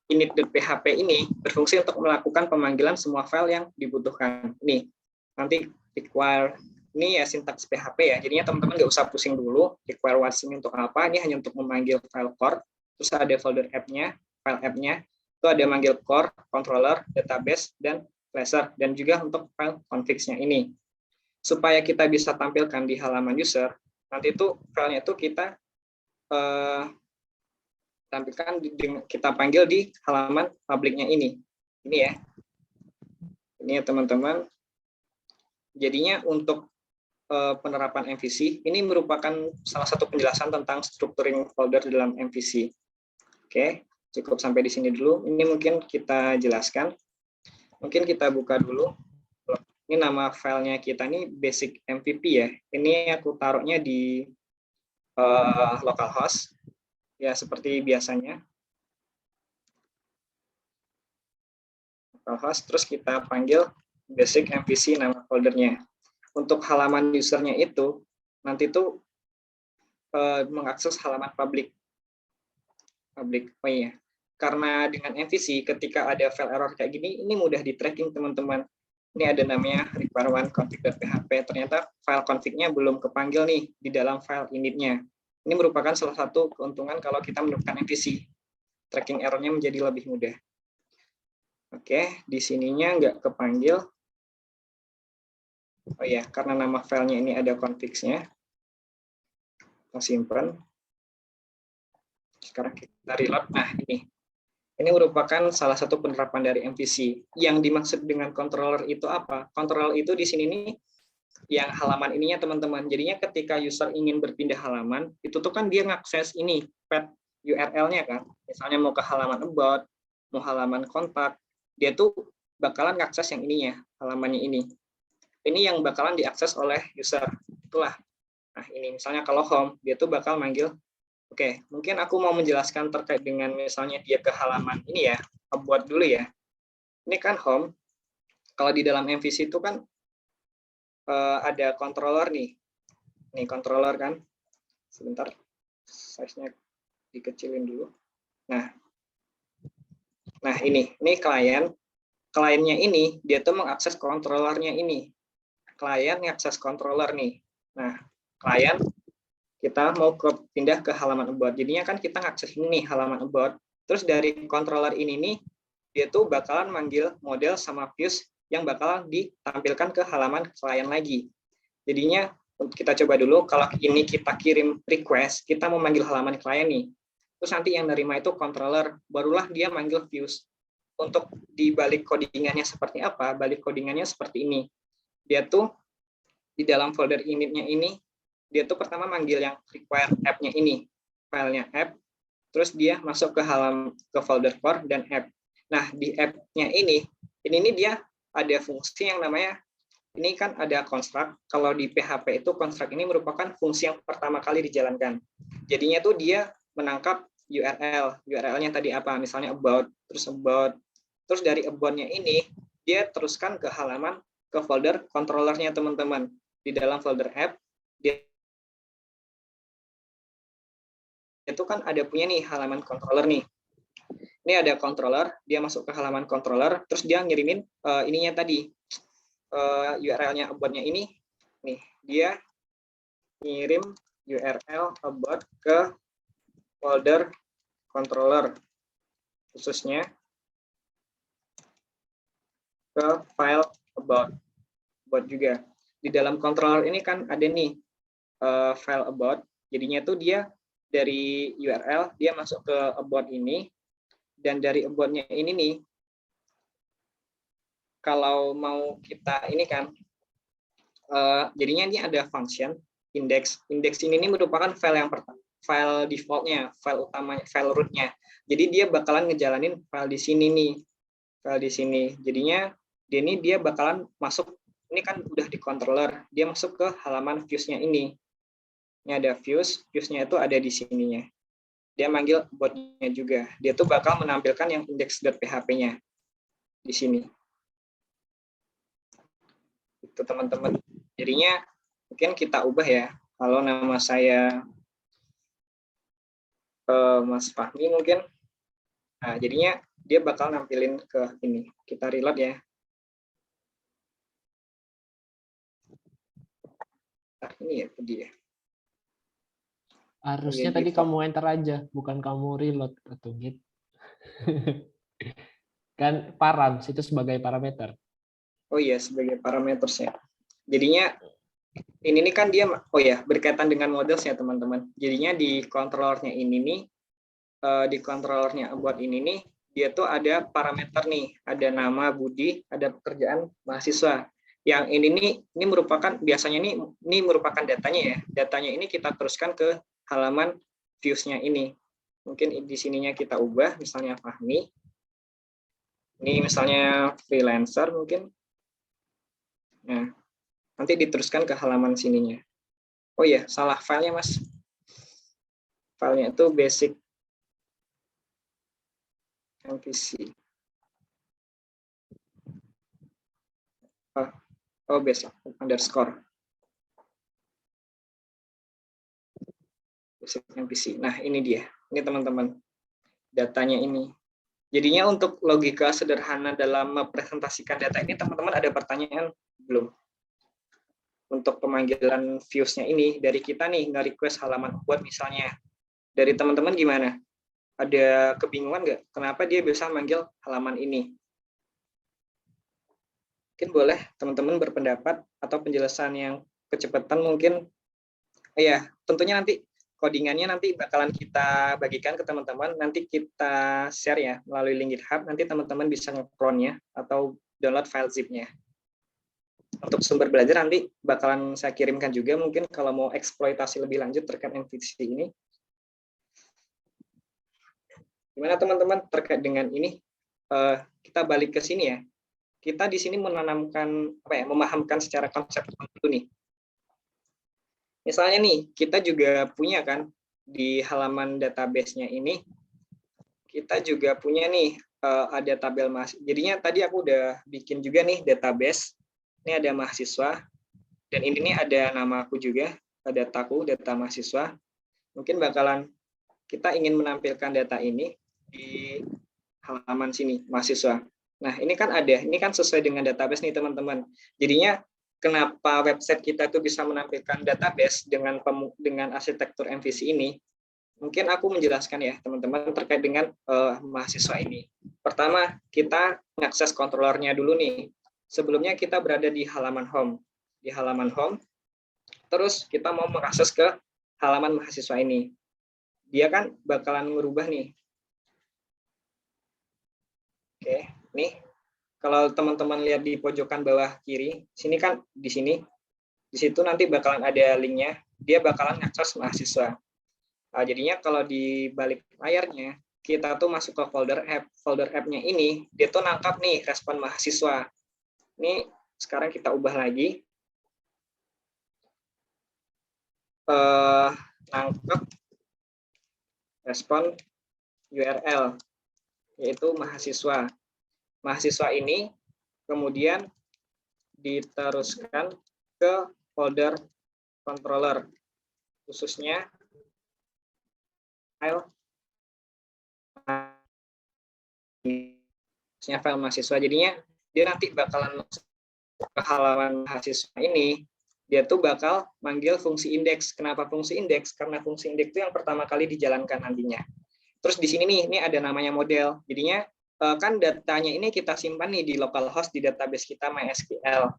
init.php ini berfungsi untuk melakukan pemanggilan semua file yang dibutuhkan. Nih, nanti require, ini ya sintaks PHP ya. Jadinya teman-teman nggak usah pusing dulu require what's ini untuk apa. Ini hanya untuk memanggil file core. Terus ada folder app-nya, file app-nya. Itu ada manggil core, controller, database, dan Flasher, dan juga untuk file configs-nya ini. Supaya kita bisa tampilkan di halaman user, nanti itu filenya itu kita tampilkan, kita panggil di halaman publiknya ini. Ini ya. Ini ya teman-teman. Jadinya untuk penerapan MVC, ini merupakan salah satu penjelasan tentang structuring folder dalam MVC. Oke, cukup sampai di sini dulu. Ini mungkin kita jelaskan. Mungkin kita buka dulu. Ini nama filenya kita nih basic MVP ya. Ini aku taruhnya di localhost. Ya, seperti biasanya. Localhost, terus kita panggil basic MVC nama foldernya. Untuk halaman usernya itu, nanti itu mengakses halaman publik. Oh iya. Karena dengan MVC, ketika ada file error kayak gini, ini mudah di tracking teman-teman. Ini ada namanya require config.php. Ternyata file config-nya belum kepanggil nih di dalam file init-nya. Ini merupakan salah satu keuntungan kalau kita menemukan MVC. Tracking error-nya menjadi lebih mudah. Oke, di sininya nggak kepanggil. Oh ya, karena nama filenya ini ada configs-nya. Kita simpan. Sekarang kita reload. Nah, ini merupakan salah satu penerapan dari MVC. Yang dimaksud dengan controller itu apa? Controller itu di sini nih yang halaman ininya teman-teman. Jadinya ketika user ingin berpindah halaman, itu tuh kan dia ngakses ini path URL-nya kan. Misalnya mau ke halaman about, mau halaman kontak, dia tuh bakalan ngakses yang ininya, halamannya ini. Ini yang bakalan diakses oleh user. Itulah. Nah, ini misalnya kalau home, dia tuh bakal manggil, oke, mungkin aku mau menjelaskan terkait dengan misalnya dia ke halaman ini ya, about dulu ya. Ini kan home. Kalau di dalam MVC itu kan ada controller nih. Nih controller kan. Sebentar, size-nya dikecilin dulu. Nah ini klien. Kliennya ini dia tuh mengakses controllernya ini. Klien mengakses controller nih. Nah, klien kita mau pindah ke halaman about. Jadinya kan kita ngakses ini nih halaman about. Terus dari controller ini nih dia tuh bakalan manggil model sama views yang bakalan ditampilkan ke halaman klien lagi. Jadinya kita coba dulu, kalau ini kita kirim request, kita mau manggil halaman klien nih. Terus nanti yang nerima itu controller, barulah dia manggil views. Untuk di balik codingannya seperti apa? Balik codingannya seperti ini. Dia tuh di dalam folder initnya ini, dia tuh pertama manggil yang require app-nya ini, filenya app, terus dia masuk ke folder core dan app. Nah, di app-nya ini dia ada fungsi yang namanya, ini kan ada construct. Kalau di PHP itu construct ini merupakan fungsi yang pertama kali dijalankan. Jadinya tuh dia menangkap URL. URL-nya tadi apa? Misalnya about, terus dari about-nya ini dia teruskan ke halaman, ke folder controller-nya teman-teman. Di dalam folder app, dia itu kan ada punya nih halaman controller nih. Ini ada controller, dia masuk ke halaman controller, terus dia ngirimin ininya tadi, URL-nya about-nya ini, nih dia ngirim URL about ke folder controller, khususnya ke file about juga. Di dalam controller ini kan ada nih file about, jadinya tuh dia dari URL dia masuk ke about ini, dan dari about-nya ini nih, kalau mau kita ini kan, jadinya ini ada function index. Index ini merupakan file yang pertama, file defaultnya, file utamanya, file rootnya. Jadi dia bakalan ngejalanin file di sini nih, file di sini. Jadinya dia bakalan masuk, ini kan udah di controller, dia masuk ke halaman views-nya ini. Ini ada views-nya itu ada di sininya. Dia manggil bot-nya juga. Dia tuh bakal menampilkan yang index.php-nya di sini. Itu teman-teman. Jadinya mungkin kita ubah ya. Kalau nama saya Mas Fahmi mungkin. Nah, jadinya dia bakal nampilin ke ini. Kita reload ya. Nah, ini ya dia. Harusnya tadi kamu enter aja, bukan kamu reload atau git. Kan params itu sebagai parameter. Oh iya, sebagai parametersnya. Jadinya ini kan dia, oh ya, berkaitan dengan models ya teman-teman. Jadinya di controllernya ini nih, di controllernya about ini nih, dia tuh ada parameter nih, ada nama Budi, ada pekerjaan mahasiswa. Yang ini merupakan, biasanya ini merupakan datanya ya. Datanya ini kita teruskan ke halaman views-nya ini. Mungkin di sininya kita ubah, misalnya Fahmi. Ini misalnya freelancer mungkin. Nah, nanti diteruskan ke halaman sininya. Oh iya, salah filenya Mas. Filenya itu basic MVC. Oh, basic underscore. Basic MVC. Nah, ini dia. Ini teman-teman. Datanya ini. Jadinya untuk logika sederhana dalam mempresentasikan data ini, teman-teman ada pertanyaan belum? Untuk pemanggilan views-nya ini, dari kita nih, nge-request halaman buat misalnya. Dari teman-teman gimana? Ada kebingungan nggak? Kenapa dia bisa manggil halaman ini? Mungkin boleh teman-teman berpendapat atau penjelasan yang kecepatan mungkin. Ya, tentunya nanti codingannya nanti bakalan kita bagikan ke teman-teman, nanti kita share ya melalui link GitHub, nanti teman-teman bisa nge-clone-nya atau download file zip-nya. Untuk sumber belajar nanti bakalan saya kirimkan juga, mungkin kalau mau eksploitasi lebih lanjut terkait MVC ini. Gimana teman-teman terkait dengan ini? Kita balik ke sini ya. Kita di sini menanamkan memahamkan secara konsep dulu nih. Misalnya nih, kita juga punya kan di halaman database-nya ini, kita juga punya nih ada tabel mahasiswa. Jadinya tadi aku udah bikin juga nih database. Ini ada mahasiswa, dan ini nih ada namaku juga, ada data mahasiswa. Mungkin bakalan kita ingin menampilkan data ini di halaman sini, mahasiswa. Nah, ini kan sesuai dengan database nih teman-teman. Jadinya kenapa website kita itu bisa menampilkan database dengan arsitektur MVC ini? Mungkin aku menjelaskan ya teman-teman terkait dengan mahasiswa ini. Pertama, kita mengakses controllernya dulu nih. Sebelumnya kita berada di halaman home. Di halaman home, terus kita mau mengakses ke halaman mahasiswa ini. Dia kan bakalan merubah nih. Oke, nih kalau teman-teman lihat di pojokan bawah kiri, sini kan di situ nanti bakalan ada linknya. Dia bakalan ngakses mahasiswa. Nah, jadinya kalau di balik layarnya kita tuh masuk ke folder app-nya ini, dia tuh nangkap nih respon mahasiswa. Ini sekarang kita ubah lagi, nangkep respon URL, yaitu mahasiswa. Mahasiswa ini kemudian diteruskan ke folder controller, khususnya file mahasiswa. Jadinya dia nanti bakalan ke halaman mahasiswa ini, dia tuh bakal manggil fungsi indeks. Kenapa fungsi indeks? Karena fungsi indeks itu yang pertama kali dijalankan nantinya. Terus di sini nih, ini ada namanya model. Jadinya kan datanya ini kita simpan nih di localhost di database kita MySQL.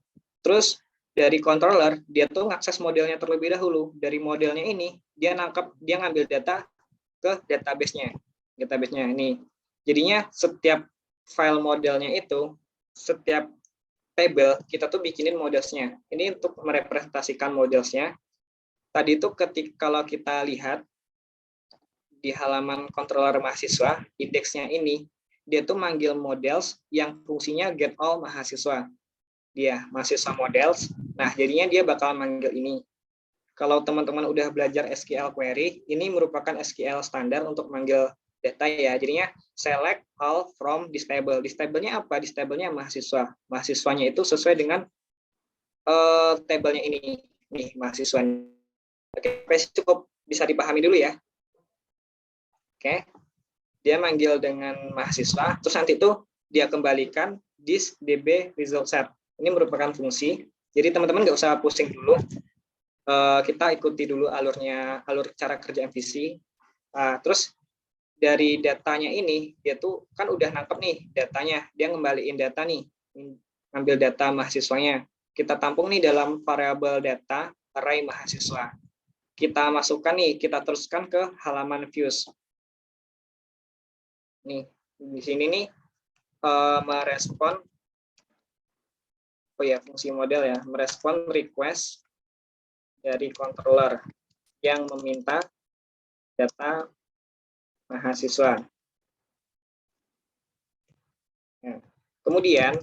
Terus dari controller dia tuh ngakses modelnya terlebih dahulu. Dari modelnya ini dia ngambil data ke database-nya. Database-nya ini. Jadinya setiap file modelnya itu, setiap table kita tuh bikinin modelsnya. Ini untuk merepresentasikan modelsnya. Tadi itu kalau kita lihat di halaman controller mahasiswa, indeksnya ini dia tuh manggil models yang fungsinya get all mahasiswa. Dia mahasiswa models. Nah, jadinya dia bakal manggil ini. Kalau teman-teman udah belajar SQL query, ini merupakan SQL standar untuk manggil data ya. Jadinya select all from this table. This table-nya apa? This table-nya mahasiswa. Mahasiswanya itu sesuai dengan tabelnya ini. Nih, mahasiswanya. Oke, cukup bisa dipahami dulu ya. Oke. Dia manggil dengan mahasiswa, terus nanti itu dia kembalikan this db result set. Ini merupakan fungsi. Jadi teman-teman nggak usah pusing dulu. Kita ikuti dulu alur cara kerja MVC. Terus dari datanya ini dia tuh kan udah nangkep nih datanya, dia ngembaliin data nih, ngambil data mahasiswanya, kita tampung nih dalam variabel data array mahasiswa, kita masukkan nih, kita teruskan ke halaman views nih. Di sini nih merespon fungsi model ya, merespon request dari controller yang meminta data mahasiswa. Nah, kemudian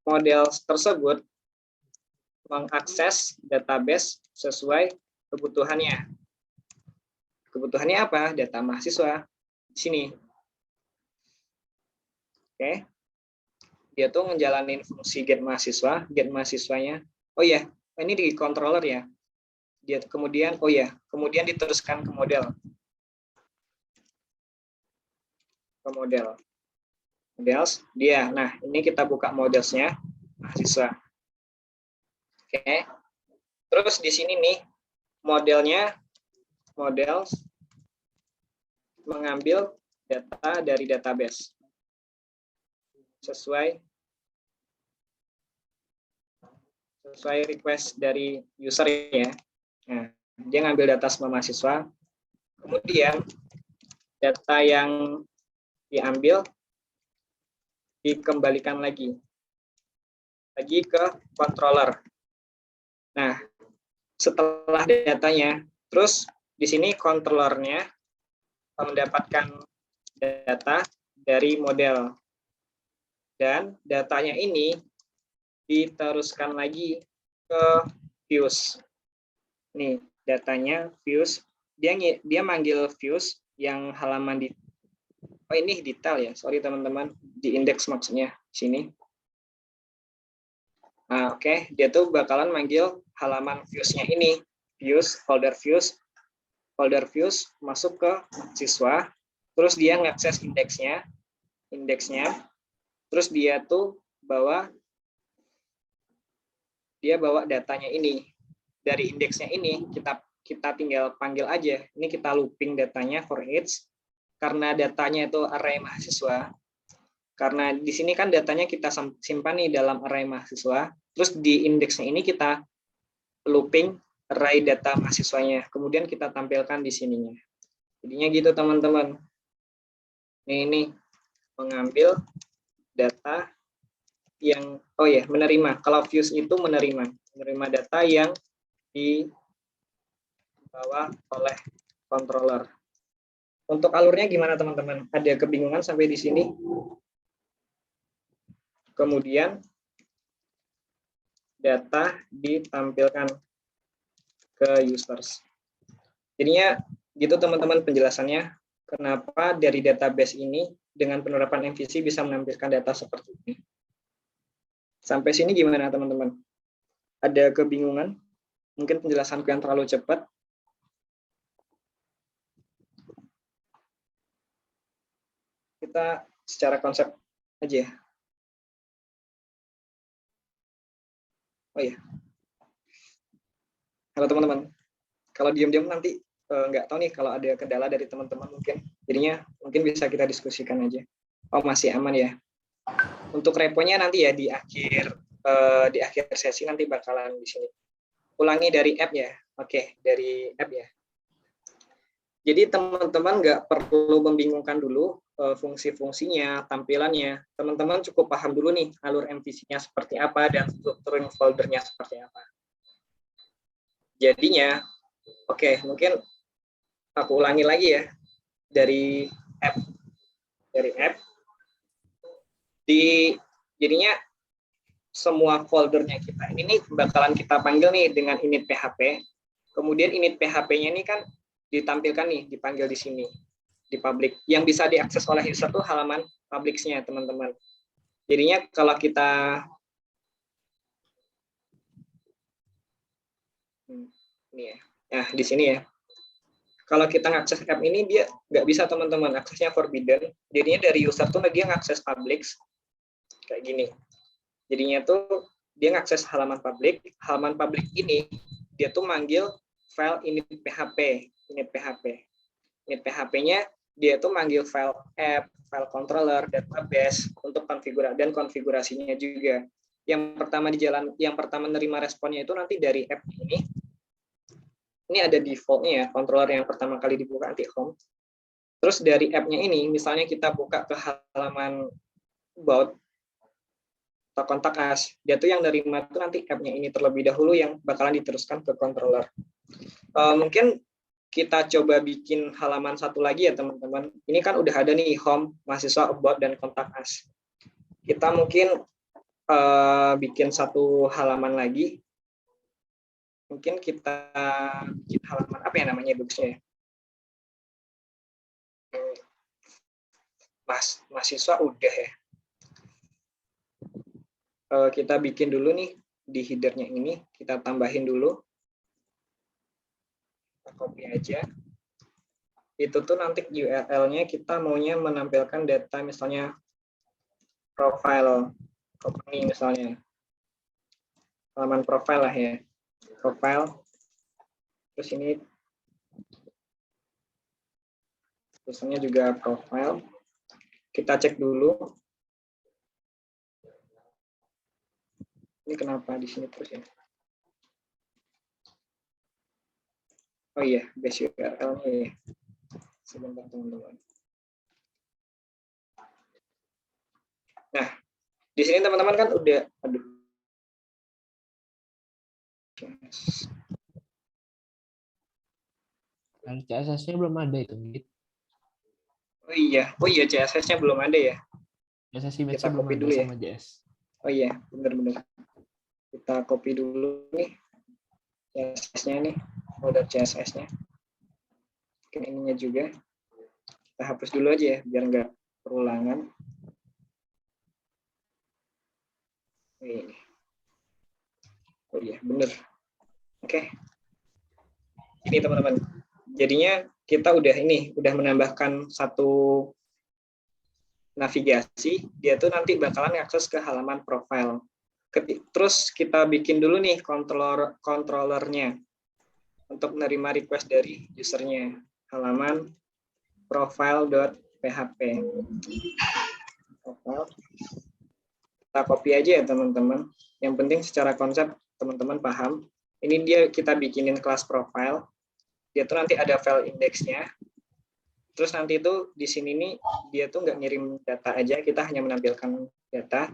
model tersebut mengakses database sesuai kebutuhannya. Kebutuhannya apa? Data mahasiswa. Di sini. Oke. Dia tuh ngejalanin fungsi get mahasiswanya. Oh ya, ini di controller ya. Dia kemudian kemudian diteruskan ke model. Models dia. Nah, ini kita buka modelsnya mahasiswa. Oke. Terus di sini nih models mengambil data dari database sesuai request dari user ya. Nah, dia ngambil data semua mahasiswa. Kemudian data yang diambil dikembalikan lagi ke controller. Nah, setelah datanya, terus di sini controllernya mendapatkan data dari model, dan datanya ini diteruskan lagi ke views. Nih, datanya views, dia manggil views yang halaman di, oh ini detail ya, sorry teman-teman, di indeks maksudnya sini. Nah, oke, dia tuh bakalan manggil halaman views-nya ini, views, folder views masuk ke siswa, terus dia ngakses indeksnya, terus dia tuh bawa datanya ini. Dari indeksnya ini kita tinggal panggil aja. Ini kita looping datanya for each, karena datanya itu array mahasiswa. Karena di sini kan datanya kita simpan nih dalam array mahasiswa, terus di indeksnya ini kita looping array data mahasiswanya, kemudian kita tampilkan di sininya. Jadinya gitu teman-teman. Ini mengambil data yang, oh ya, menerima. Kalau views itu menerima data yang dibawa oleh controller. Untuk alurnya gimana teman-teman? Ada kebingungan sampai di sini? Kemudian data ditampilkan ke users. Jadinya gitu teman-teman penjelasannya, kenapa dari database ini dengan penerapan MVC bisa menampilkan data seperti ini. Sampai sini gimana teman-teman? Ada kebingungan? Mungkin penjelasanku yang terlalu cepat. Kita secara konsep aja. Oh iya. Halo teman-teman. Kalau diam-diam nanti nggak tahu nih kalau ada kendala dari teman-teman mungkin. Jadinya mungkin bisa kita diskusikan aja. Oh masih aman ya. Untuk reponya nanti ya di akhir sesi nanti bakalan di sini. Ulangi dari app ya. Oke, dari app ya. Jadi teman-teman nggak perlu membingungkan dulu fungsi-fungsinya, tampilannya. Teman-teman cukup paham dulu nih alur MVC-nya seperti apa dan strukturing foldernya seperti apa. Jadinya, oke, mungkin aku ulangi lagi ya dari app. Jadinya semua foldernya kita ini nih bakalan kita panggil nih dengan init PHP. Kemudian init PHP-nya ini kan ditampilkan nih, dipanggil di sini, di public. Yang bisa diakses oleh user tuh halaman public-nya, teman-teman. Jadinya kalau kita ini ya, nah di sini ya. Kalau kita ngakses app ini dia nggak bisa teman-teman, aksesnya forbidden. Jadinya dari user tuh dia ngakses public kayak gini. Jadinya tuh dia ngakses halaman public ini dia tuh manggil file init PHP. Init PHP-nya dia tuh manggil file app, file controller, database untuk konfigurasinya juga. Yang pertama nerima responnya itu nanti dari app ini. Ini ada defaultnya ya, controller yang pertama kali dibuka nanti home. Terus dari app-nya ini, misalnya kita buka ke halaman about atau kontak us, dia tuh yang nerima tuh nanti app-nya ini terlebih dahulu yang bakalan diteruskan ke controller. Mungkin kita coba bikin halaman satu lagi ya teman-teman. Ini kan udah ada nih home, mahasiswa, about, dan kontak us. Kita mungkin bikin satu halaman lagi. Mungkin kita bikin halaman apa ya namanya bagusnya? Mahasiswa udah ya. Kita bikin dulu nih di header-nya ini, kita tambahin dulu. Kita copy aja. Itu tuh nanti URL-nya kita maunya menampilkan data misalnya profile company misalnya. Halaman profile lah ya. Profile. Terus ini tulisannya juga profile. Kita cek dulu. Ini kenapa di sini terus ya? Oh iya, base URL-nya ya. Sebentar teman-teman. Nah, di sini teman-teman kan udah, aduh. CSS-nya belum ada itu. Oh iya, CSS-nya belum ada ya. CSS image Kita belum copy ada dulu ya. sama JS. Oh iya, benar-benar. Kita copy dulu nih CSS-nya nih, folder CSS-nya. Mungkin ininya juga. Kita hapus dulu aja ya, biar nggak perulangan. Ini. Oh iya, benar. Oke. Ini teman-teman. Jadinya kita udah menambahkan satu navigasi, dia tuh nanti bakalan akses ke halaman profile. Terus kita bikin dulu nih controllernya untuk menerima request dari usernya. Halaman profile.php. Kita copy aja ya teman-teman. Yang penting secara konsep teman-teman paham. Ini dia kita bikinin kelas profile. Dia tuh nanti ada file indeksnya. Terus nanti itu di sini nih dia tuh nggak ngirim data aja, kita hanya menampilkan data.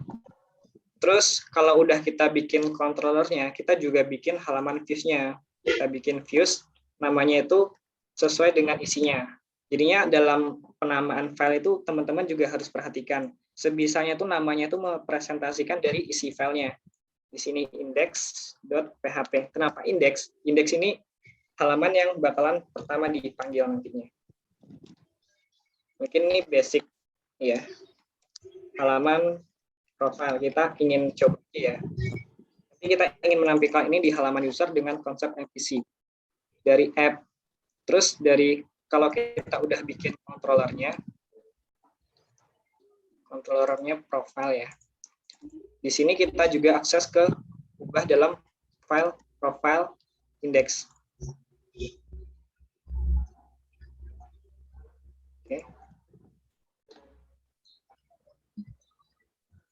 Terus kalau udah kita bikin controllernya, kita juga bikin halaman views-nya. Kita bikin views, namanya itu sesuai dengan isinya. Jadinya dalam penamaan file itu teman-teman juga harus perhatikan. Sebisanya tuh namanya itu merepresentasikan dari isi filenya. Di sini index.php. Kenapa index? Index ini halaman yang bakalan pertama dipanggil nantinya. Mungkin ini basic ya. Halaman profile kita ingin coba ya. Nanti kita ingin menampilkan ini di halaman user dengan konsep MVC dari app. Terus dari kalau kita udah bikin controllernya profile ya. Di sini kita juga akses ke ubah dalam file profile index.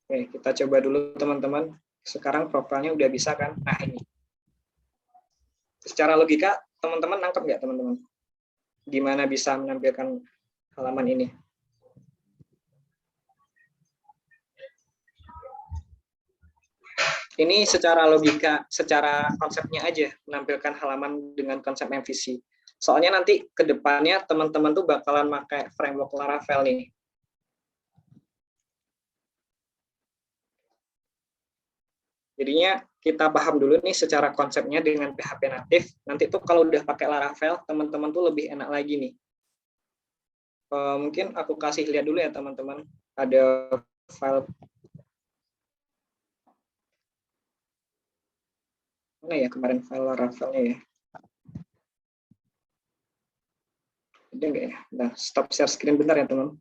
Oke, kita coba dulu teman-teman. Sekarang profilnya udah bisa kan? Nah ini. Secara logika, teman-teman nangkep nggak teman-teman? Gimana bisa menampilkan halaman ini? Ini secara logika, secara konsepnya aja, menampilkan halaman dengan konsep MVC. Soalnya nanti ke depannya teman-teman tuh bakalan pakai framework Laravel nih. Jadinya kita paham dulu nih secara konsepnya dengan PHP natif. Nanti tuh kalau udah pakai Laravel, teman-teman tuh lebih enak lagi nih. Mungkin aku kasih lihat dulu ya teman-teman. Ada file mana ya kemarin file Laravelnya ya? Ada nggak ya? Nah, stop share screen bentar ya teman.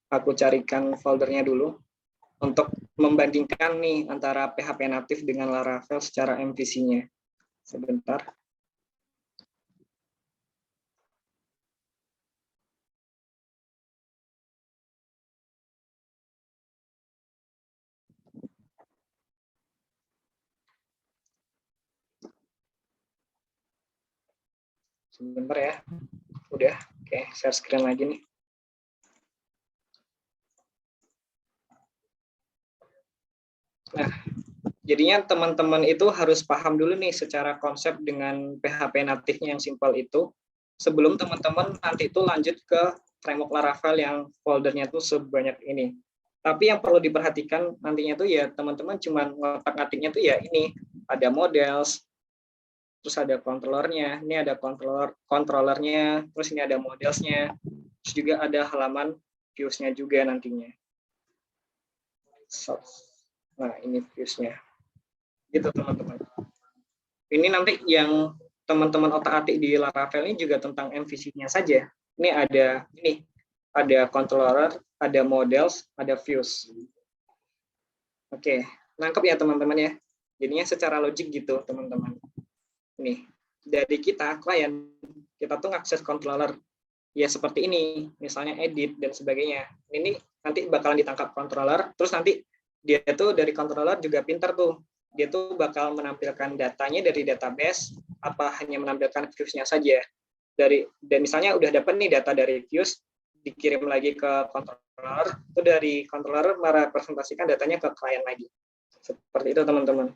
Aku carikan foldernya dulu untuk membandingkan nih antara PHP natif dengan Laravel secara MVC-nya. Sebentar. Sebentar ya. Udah, oke, share screen lagi nih. Nah, jadinya teman-teman itu harus paham dulu nih secara konsep dengan PHP natifnya yang simpel itu, sebelum teman-teman nanti itu lanjut ke framework Laravel yang foldernya tuh sebanyak ini. Tapi yang perlu diperhatikan nantinya tuh ya teman-teman cuma ngotak-ngatiknya tuh ya ini, ada models, terus ada controllernya, ini ada controllernya, terus ini ada modelsnya, terus juga ada halaman views-nya juga nantinya. Nah, ini views-nya. Gitu teman-teman. Ini nanti yang teman-teman otak-atik di Laravel ini juga tentang MVC-nya saja. Ini ada controller, ada models, ada views. Oke, nangkep ya teman-teman ya. Jadinya secara logik gitu teman-teman. Nih, dari kita klien, kita tuh ngakses controller ya seperti ini, misalnya edit dan sebagainya. Ini nanti bakalan ditangkap controller, terus nanti dia tuh dari controller juga pintar tuh. Dia tuh bakal menampilkan datanya dari database, apa hanya menampilkan views-nya saja. dan misalnya udah dapat nih data dari Fuse, dikirim lagi ke controller, itu dari controller merepresentasikan datanya ke klien lagi. Seperti itu teman-teman.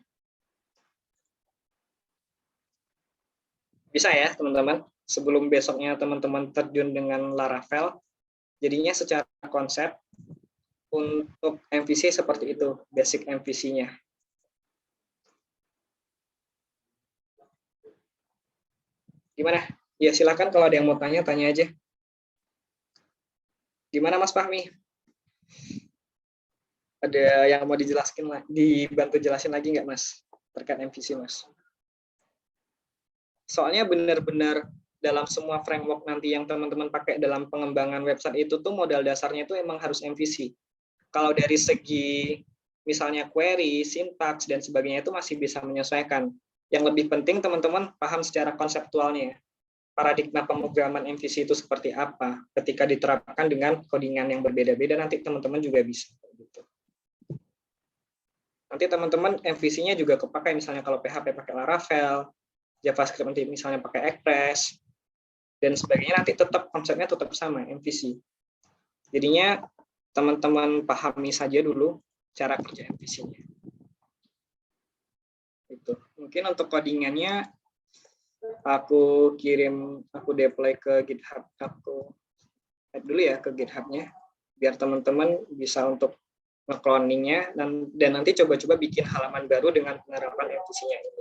Bisa ya teman-teman, sebelum besoknya teman-teman terjun dengan Laravel, jadinya secara konsep untuk MVC seperti itu, basic MVC-nya. Gimana? Ya silakan kalau ada yang mau tanya, tanya aja. Gimana Mas Fahmi? Ada yang mau dijelaskan, dibantu jelasin lagi nggak Mas terkait MVC Mas? Soalnya benar-benar dalam semua framework nanti yang teman-teman pakai dalam pengembangan website itu tuh modal dasarnya itu emang harus MVC. Kalau dari segi misalnya query, syntax dan sebagainya itu masih bisa menyesuaikan. Yang lebih penting teman-teman paham secara konseptualnya. Paradigma pemrograman MVC itu seperti apa ketika diterapkan dengan codingan yang berbeda-beda, nanti teman-teman juga bisa. Nanti teman-teman MVC-nya juga kepakai, misalnya kalau PHP pakai Laravel, JavaScript nanti misalnya pakai Express, dan sebagainya, nanti tetap konsepnya tetap sama, MVC. Jadinya teman-teman pahami saja dulu cara kerja MVC-nya. Itu. Mungkin untuk codingannya, aku deploy ke GitHub, aku add dulu ya ke GitHub-nya, biar teman-teman bisa untuk nge-cloning-nya, dan nanti coba-coba bikin halaman baru dengan penerapan MVC-nya ini.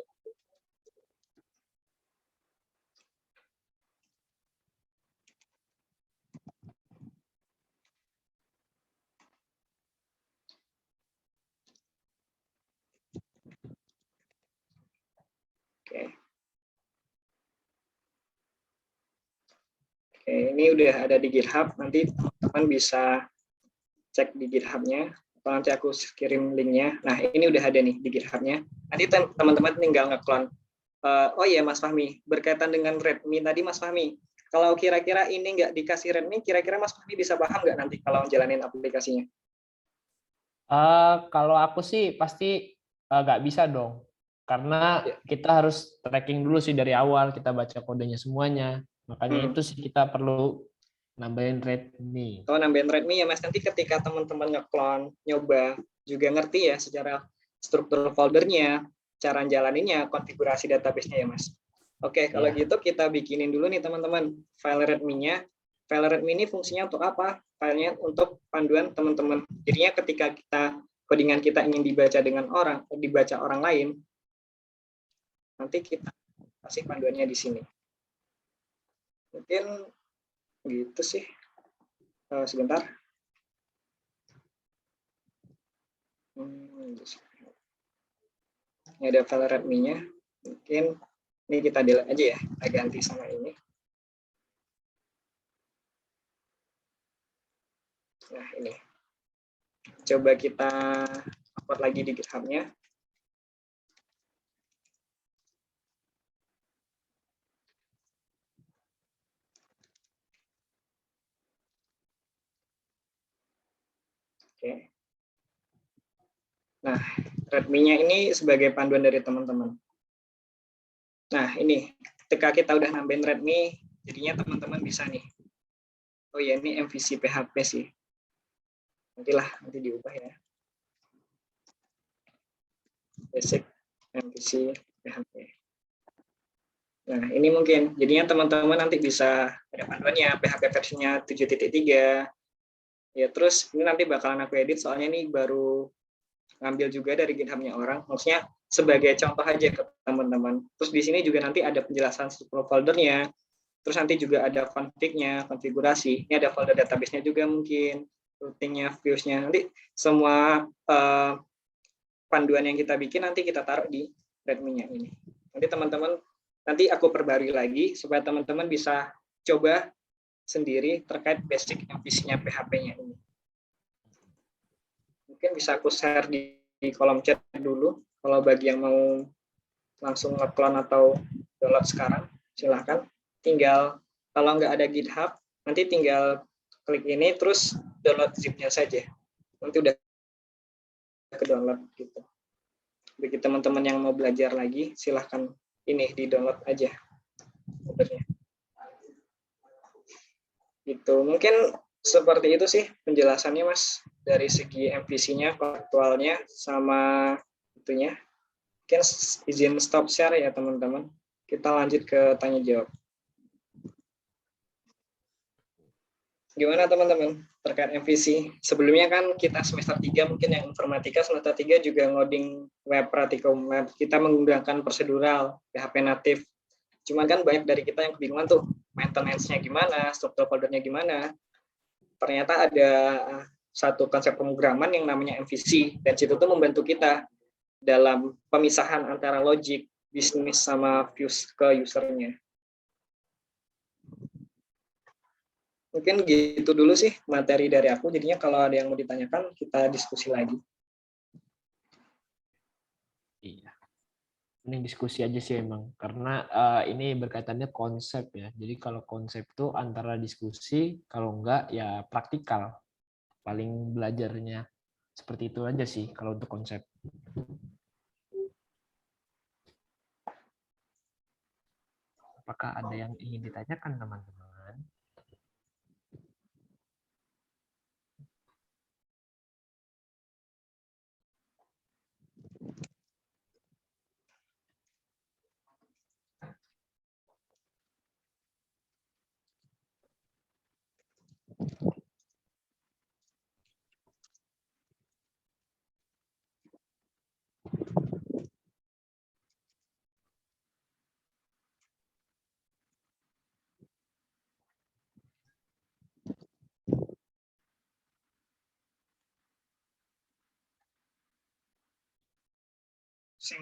Oke, ini udah ada di GitHub, nanti teman-teman bisa cek di GitHub-nya, atau nanti aku kirim link-nya. Nah, ini udah ada nih di GitHub-nya. Nanti teman-teman tinggal nge-clone. Oh iya, Mas Fahmi, berkaitan dengan README tadi, Mas Fahmi, kalau kira-kira ini nggak dikasih README, kira-kira Mas Fahmi bisa paham nggak nanti kalau jalanin aplikasinya? Kalau aku sih pasti nggak bisa dong, karena kita harus tracking dulu sih dari awal, kita baca kodenya semuanya. Makanya itu sih kita perlu nambahin README. Kalau nambahin README ya Mas, nanti ketika teman-teman nge-clone, nyoba, juga ngerti ya secara struktur foldernya, cara jalaninnya, konfigurasi database-nya ya Mas. Oke, kalau gitu kita bikinin dulu nih teman-teman file README-nya. File README ini fungsinya untuk apa? Filenya untuk panduan teman-teman. Jadinya ketika codingan kita ingin dibaca orang lain, nanti kita kasih panduannya di sini. Mungkin gitu sih. Sebentar. Ini ada file README-nya. Mungkin ini kita delete aja ya. Kita ganti sama ini. Nah, ini. Coba kita upload lagi di GitHub-nya. Oke. Nah, README-nya ini sebagai panduan dari teman-teman. Nah, ini. Ketika kita udah nambahin README, jadinya teman-teman bisa nih. Oh ya, ini MVC PHP sih. Nanti diubah ya. Basic MVC PHP. Nah, ini mungkin. Jadinya teman-teman nanti bisa ada panduannya, PHP versinya 7.3. Ya, terus ini nanti bakalan aku edit, soalnya ini baru ngambil juga dari GitHub-nya orang. Maksudnya sebagai contoh aja ke teman-teman. Terus di sini juga nanti ada penjelasan struktur foldernya. Terus nanti juga ada config-nya, konfigurasi. Ini ada folder database-nya juga mungkin, routing-nya, views-nya. Nanti semua panduan yang kita bikin nanti kita taruh di README-nya ini. Nanti teman-teman, nanti aku perbarui lagi supaya teman-teman bisa coba sendiri terkait basic MVC-nya PHP-nya ini. Mungkin bisa aku share di kolom chat dulu. Kalau bagi yang mau langsung nge-clone atau download sekarang, silahkan. Tinggal, kalau nggak ada GitHub, nanti tinggal klik ini, terus download zip-nya saja. Nanti udah ke-download gitu. Bagi teman-teman yang mau belajar lagi, silahkan ini di-download aja foldernya. Gitu. Mungkin seperti itu sih penjelasannya Mas dari segi MVC-nya, faktualnya sama itunya. Mungkin izin stop share ya teman-teman. Kita lanjut ke tanya jawab. Gimana teman-teman terkait MVC? Sebelumnya kan kita semester 3 mungkin yang informatika, semester 3 juga ngoding web pratikum web. Kita menggunakan prosedural, PHP natif. Cuman kan banyak dari kita yang kebingungan tuh, maintenance-nya gimana, struktur foldernya gimana. Ternyata ada satu konsep pemrograman yang namanya MVC, dan situ tuh membantu kita dalam pemisahan antara logic, bisnis, sama views ke usernya. Mungkin gitu dulu sih materi dari aku, jadinya kalau ada yang mau ditanyakan, kita diskusi lagi. Iya. Ini diskusi aja sih emang, karena ini berkaitannya konsep ya. Jadi kalau konsep tuh antara diskusi, kalau enggak ya praktikal. Paling belajarnya seperti itu aja sih kalau untuk konsep. Apakah ada yang ingin ditanyakan teman-teman?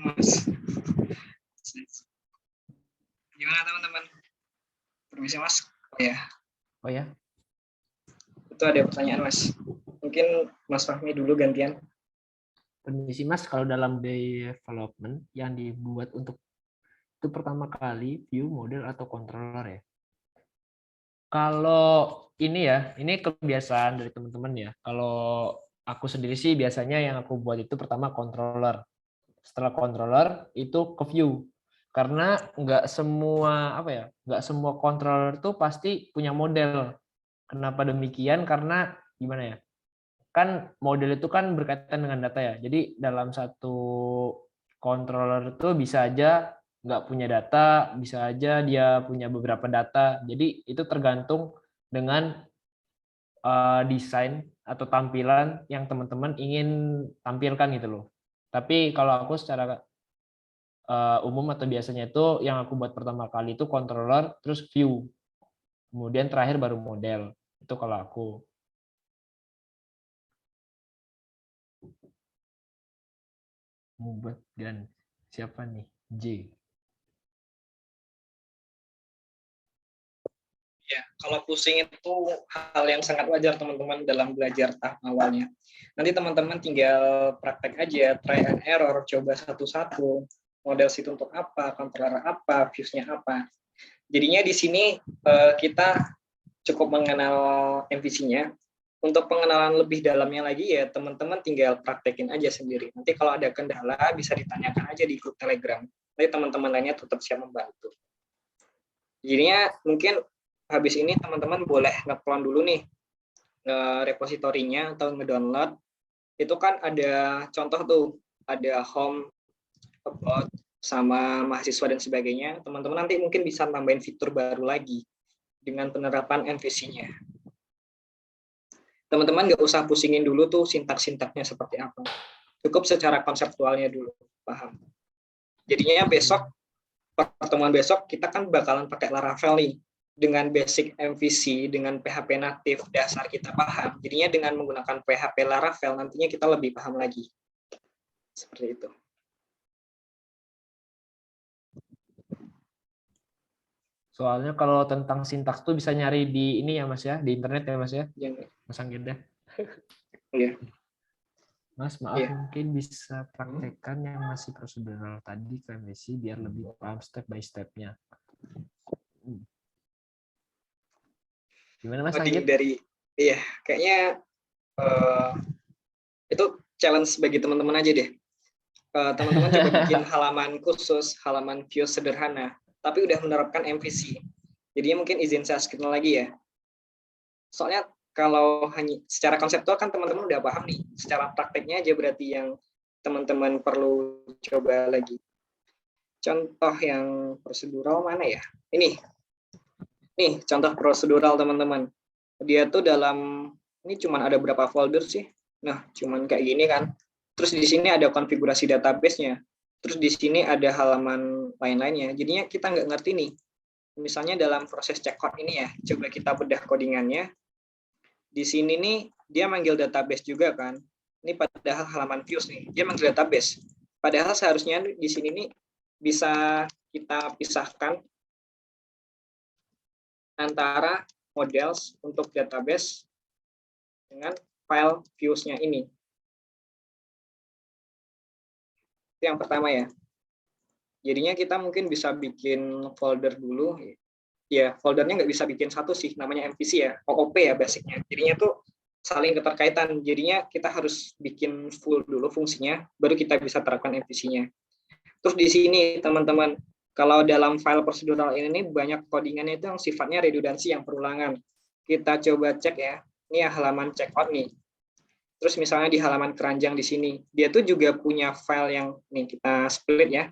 Mas. Gimana teman-teman? Permisi Mas. Oh ya, Itu ada pertanyaan Mas. Mungkin Mas Fahmi dulu gantian. permisi Mas, kalau dalam development yang dibuat untuk itu pertama kali view, model, atau controller ya? Kalau ini ya, ini kebiasaan dari teman-teman ya. Kalau aku sendiri sih biasanya yang aku buat itu pertama controller. Setelah controller itu ke view. Karena nggak semua apa ya, nggak semua controller tuh pasti punya model. Kenapa demikian? Karena gimana ya? Kan model itu kan berkaitan dengan data ya. Jadi dalam satu controller itu bisa aja nggak punya data, bisa aja dia punya beberapa data. Jadi itu tergantung dengan desain atau tampilan yang teman-teman ingin tampilkan gitu loh. Tapi kalau aku secara umum atau biasanya itu yang aku buat pertama kali itu controller, terus view, kemudian terakhir baru model. Itu kalau aku. Mubat dan siapa nih? J. Ya, kalau pusing itu hal yang sangat wajar teman-teman dalam belajar tahap awalnya. Nanti teman-teman tinggal praktek aja, try and error, coba satu-satu. Model situ untuk apa, controller apa, views-nya apa. Jadinya di sini kita cukup mengenal MVC-nya. Untuk pengenalan lebih dalamnya lagi ya teman-teman tinggal praktekin aja sendiri. Nanti kalau ada kendala bisa ditanyakan aja di grup Telegram. Nanti teman-teman lainnya tetap siap membantu. Jadinya mungkin habis ini teman-teman boleh nge-clone dulu nih repositorinya atau nge-download. Itu kan ada contoh tuh, ada home, about, sama mahasiswa dan sebagainya. Teman-teman nanti mungkin bisa tambahin fitur baru lagi dengan penerapan MVC-nya. Teman-teman nggak usah pusingin dulu tuh sintak-sintaknya seperti apa. Cukup secara konseptualnya dulu, paham. Jadinya besok, pertemuan besok, kita kan bakalan pakai Laravel nih. Dengan basic MVC, dengan PHP natif, dasar kita paham. Jadinya dengan menggunakan PHP Laravel, nantinya kita lebih paham lagi. Seperti itu. Soalnya kalau tentang sintaks tuh bisa nyari di ini ya Mas ya, di internet ya Mas ya. Mas Anggenda. Iya. Mas, maaf mungkin bisa praktekkan yang masih prosedural tadi ke MVC biar lebih paham step by step-nya. Gimana Mas Anggit? Iya, kayaknya itu challenge bagi teman-teman aja deh. Teman-teman coba bikin halaman khusus, halaman view sederhana, tapi udah menerapkan MVC. Jadinya mungkin izin saya skip lagi ya. Soalnya kalau hanya secara konseptual kan teman-teman udah paham nih, secara prakteknya aja berarti yang teman-teman perlu coba lagi. Contoh yang prosedural mana ya? Ini contoh prosedural teman-teman. Dia tuh ini cuman ada berapa folder sih? Nah, cuman kayak gini kan. Terus di sini ada konfigurasi database-nya. Terus di sini ada halaman lain-lainnya. Jadinya kita nggak ngerti nih. Misalnya dalam proses checkout ini ya, coba kita bedah codingannya. Di sini nih dia manggil database juga kan. Ini padahal halaman views nih, dia manggil database. Padahal seharusnya di sini nih bisa kita pisahkan antara models untuk database dengan file views-nya ini. Itu yang pertama ya. Jadinya kita mungkin bisa bikin folder dulu. Ya, foldernya nggak bisa bikin satu sih, namanya MVC ya, OOP ya basicnya. Jadinya tuh saling keterkaitan. Jadinya kita harus bikin full dulu fungsinya, baru kita bisa terapkan MVC-nya. Terus di sini teman-teman, kalau dalam file prosedural ini banyak codingannya itu yang sifatnya redundansi yang perulangan. Kita coba cek ya. Ini ya halaman checkout nih. Terus misalnya di halaman keranjang di sini, dia tuh juga punya file yang nih kita split ya.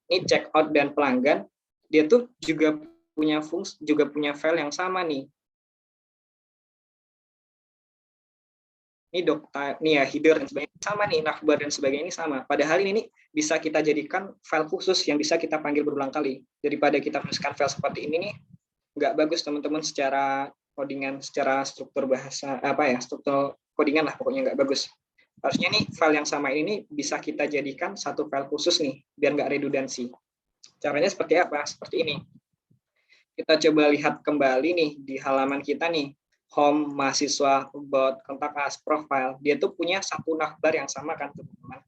Ini checkout dan pelanggan, dia tuh juga punya file yang sama nih. Ini nih ya header dan sebagainya sama nih, navbar dan sebagainya ini sama. Padahal ini bisa kita jadikan file khusus yang bisa kita panggil berulang kali. Daripada kita menuliskan file seperti ini nih, nggak bagus teman-teman secara codingan, secara struktur bahasa struktur codingan lah pokoknya nggak bagus. Harusnya nih file yang sama ini bisa kita jadikan satu file khusus nih biar nggak redundansi. Caranya seperti apa? Seperti ini. Kita coba lihat kembali nih di halaman kita nih, home, mahasiswa, about, kontak us, profile. Dia tuh punya satu navbar yang sama kan teman-teman.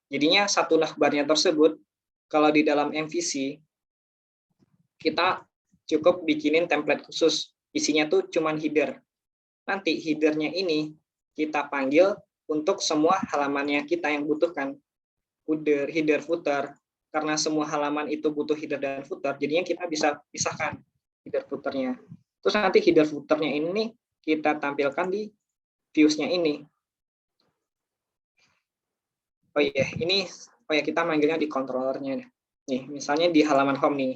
Jadinya satu navbarnya tersebut kalau di dalam MVC kita cukup bikinin template khusus. Isinya tuh cuman header. Nanti headernya ini kita panggil untuk semua halamannya kita yang butuhkan. Header, footer. Karena semua halaman itu butuh header dan footer, jadinya kita bisa pisahkan header footernya. Terus nanti header footernya ini kita tampilkan di views-nya ini. Oh iya, kita manggilnya di controllernya. Nih, misalnya di halaman home nih,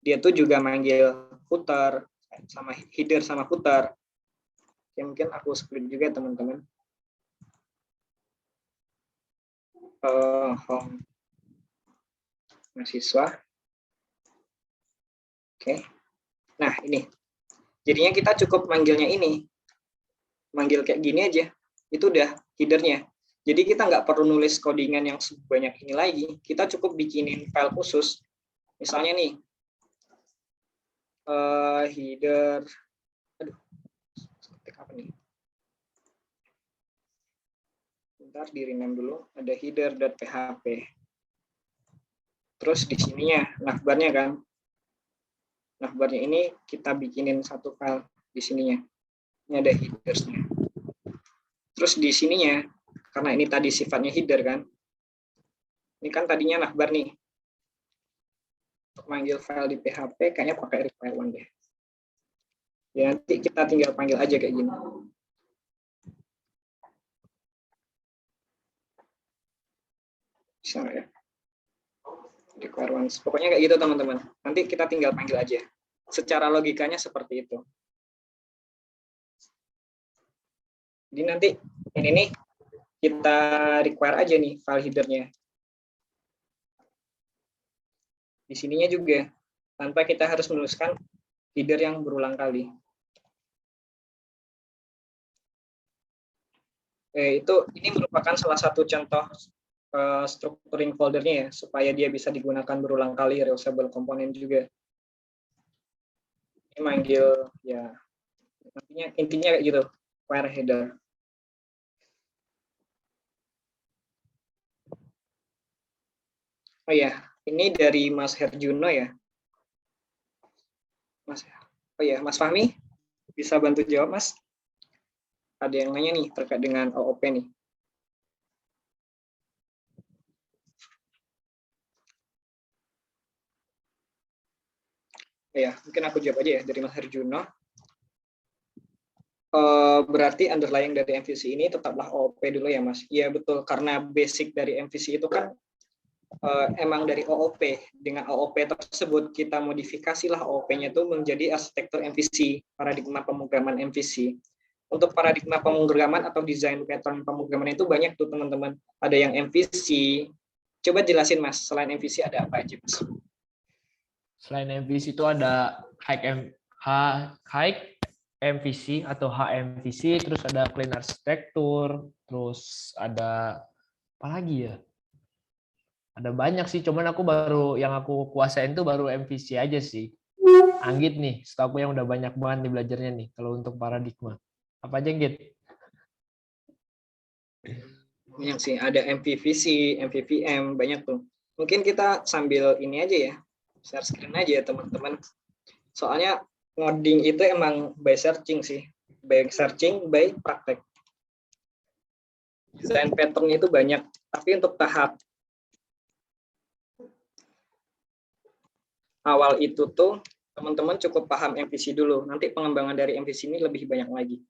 dia tuh juga manggil footer sama header sama footer. Ya, mungkin aku split juga teman-teman. Home mahasiswa. Oke. Nah, ini. Jadinya kita cukup manggilnya ini. Manggil kayak gini aja. Itu udah headernya. Jadi kita nggak perlu nulis codingan yang sebanyak ini lagi. Kita cukup bikinin file khusus. Misalnya nih, header. Aduh, ketik apa nih? Bentar, di-rename dulu. Ada header.php. Terus di sininya, navbarnya kan. Navbarnya ini kita bikinin satu file di sininya. Ini ada headers-nya. Terus di sininya, karena ini tadi sifatnya header kan. Ini kan tadinya navbar nih. Untuk manggil file di PHP, kayaknya pakai require one deh. Ya, nanti kita tinggal panggil aja kayak gini. Bisa nggak ya? Require one. Pokoknya kayak gitu teman-teman. Nanti kita tinggal panggil aja. Secara logikanya seperti itu. Jadi nanti ini nih kita require aja nih file headernya. Di sininya juga tanpa kita harus menuliskan header yang berulang kali. Ini merupakan salah satu contoh structuring foldernya ya, supaya dia bisa digunakan berulang kali, reusable komponen juga. Ini manggil ya, intinya kayak gitu, where header. Oh ya, ini dari Mas Herjuno ya. Mas Fahmi, bisa bantu jawab Mas? Ada yang nanya nih terkait dengan OOP nih. Ya, mungkin aku jawab aja ya dari Mas Herjuno. Berarti underlying dari MVC ini tetaplah OOP dulu ya Mas. Iya betul, karena basic dari MVC itu kan emang dari OOP. Dengan OOP tersebut kita modifikasilah OOP-nya itu menjadi arsitektur MVC, paradigma pemrograman MVC. Untuk paradigma pemrograman atau desain pattern pemrograman itu banyak tuh teman-teman. Ada yang MVC. Coba jelasin Mas, selain MVC ada apa aja Mas? Selain MVC itu ada high MVC atau HMVC, terus ada clean arsitektur, terus ada apa lagi ya? Ada banyak sih, cuman yang aku kuasain tuh baru MVC aja sih. Anggit nih, setahu aku yang udah banyak banget nih belajarnya nih kalau untuk paradigma. Apa aja Anggit? Banyak sih, ada MVVC, MVVM, banyak tuh. Mungkin kita sambil ini aja ya, share screen aja ya teman-teman. Soalnya ngoding itu emang by searching sih, by searching, by praktek. Desain pattern itu banyak, tapi untuk tahap awal itu tuh teman-teman cukup paham MVC dulu. Nanti pengembangan dari MVC ini lebih banyak lagi.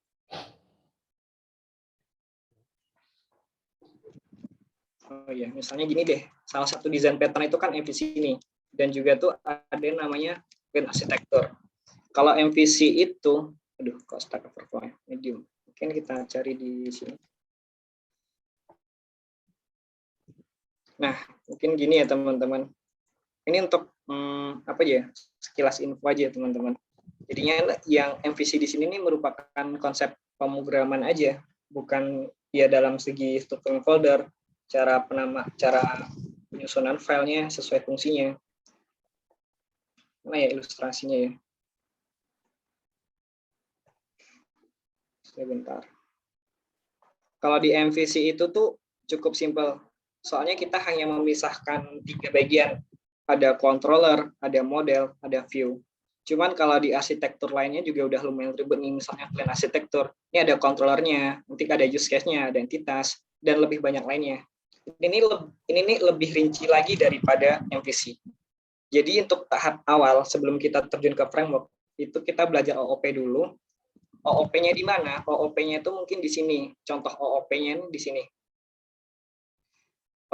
Oh ya, misalnya gini deh, salah satu desain pattern itu kan MVC ini, dan juga tuh ada namanya clean arsitektur. Kalau MVC itu, aduh, kok Stack Overflow medium, mungkin kita cari di sini. Nah, mungkin gini ya teman-teman. Ini untuk apa ya? Sekilas info aja teman-teman. Jadinya yang MVC di sini ini merupakan konsep pemrograman aja, bukan ya dalam segi struktur folder, cara penyusunan filenya sesuai fungsinya. Mana ya ilustrasinya ya? Sebentar. Kalau di MVC itu tuh cukup simpel. Soalnya kita hanya memisahkan 3 bagian. Ada controller, ada model, ada view. Cuman kalau di arsitektur lainnya juga udah lumayan ribet nih, misalnya clean arsitektur. Ini ada controllernya, nanti ada use case-nya, ada entitas, dan lebih banyak lainnya. Ini lebih rinci lagi daripada MVC. Jadi untuk tahap awal sebelum kita terjun ke framework, itu kita belajar OOP dulu. OOP-nya di mana? OOP-nya itu mungkin di sini. Contoh OOP-nya di sini.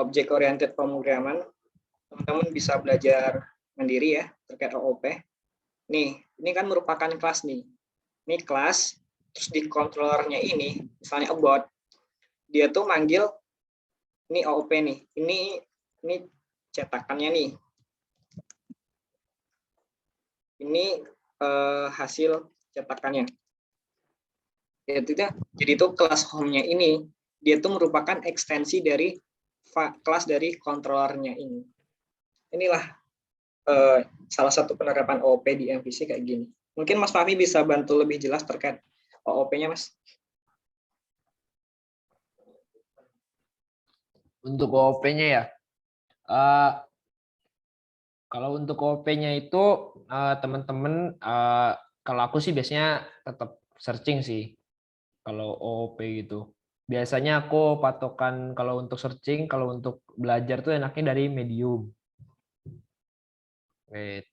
Object Oriented Pemrograman. Teman-teman bisa belajar mandiri ya terkait OOP. Nih, ini kan merupakan kelas nih. Ini kelas, terus di controllernya ini, misalnya about, dia tuh manggil ini OOP nih. Ini cetakannya nih. Ini hasil cetakannya. Jadi itu kelas home-nya ini, dia tuh merupakan ekstensi dari kelas dari controllernya ini. Inilah salah satu penerapan OOP di MVC kayak gini. Mungkin Mas Fahmi bisa bantu lebih jelas terkait OOP-nya, Mas. Untuk OOP-nya ya, kalau untuk OOP-nya itu teman-teman, kalau aku sih biasanya tetap searching sih. Kalau OOP gitu, biasanya aku patokan kalau untuk searching, kalau untuk belajar tuh enaknya dari Medium. Wait.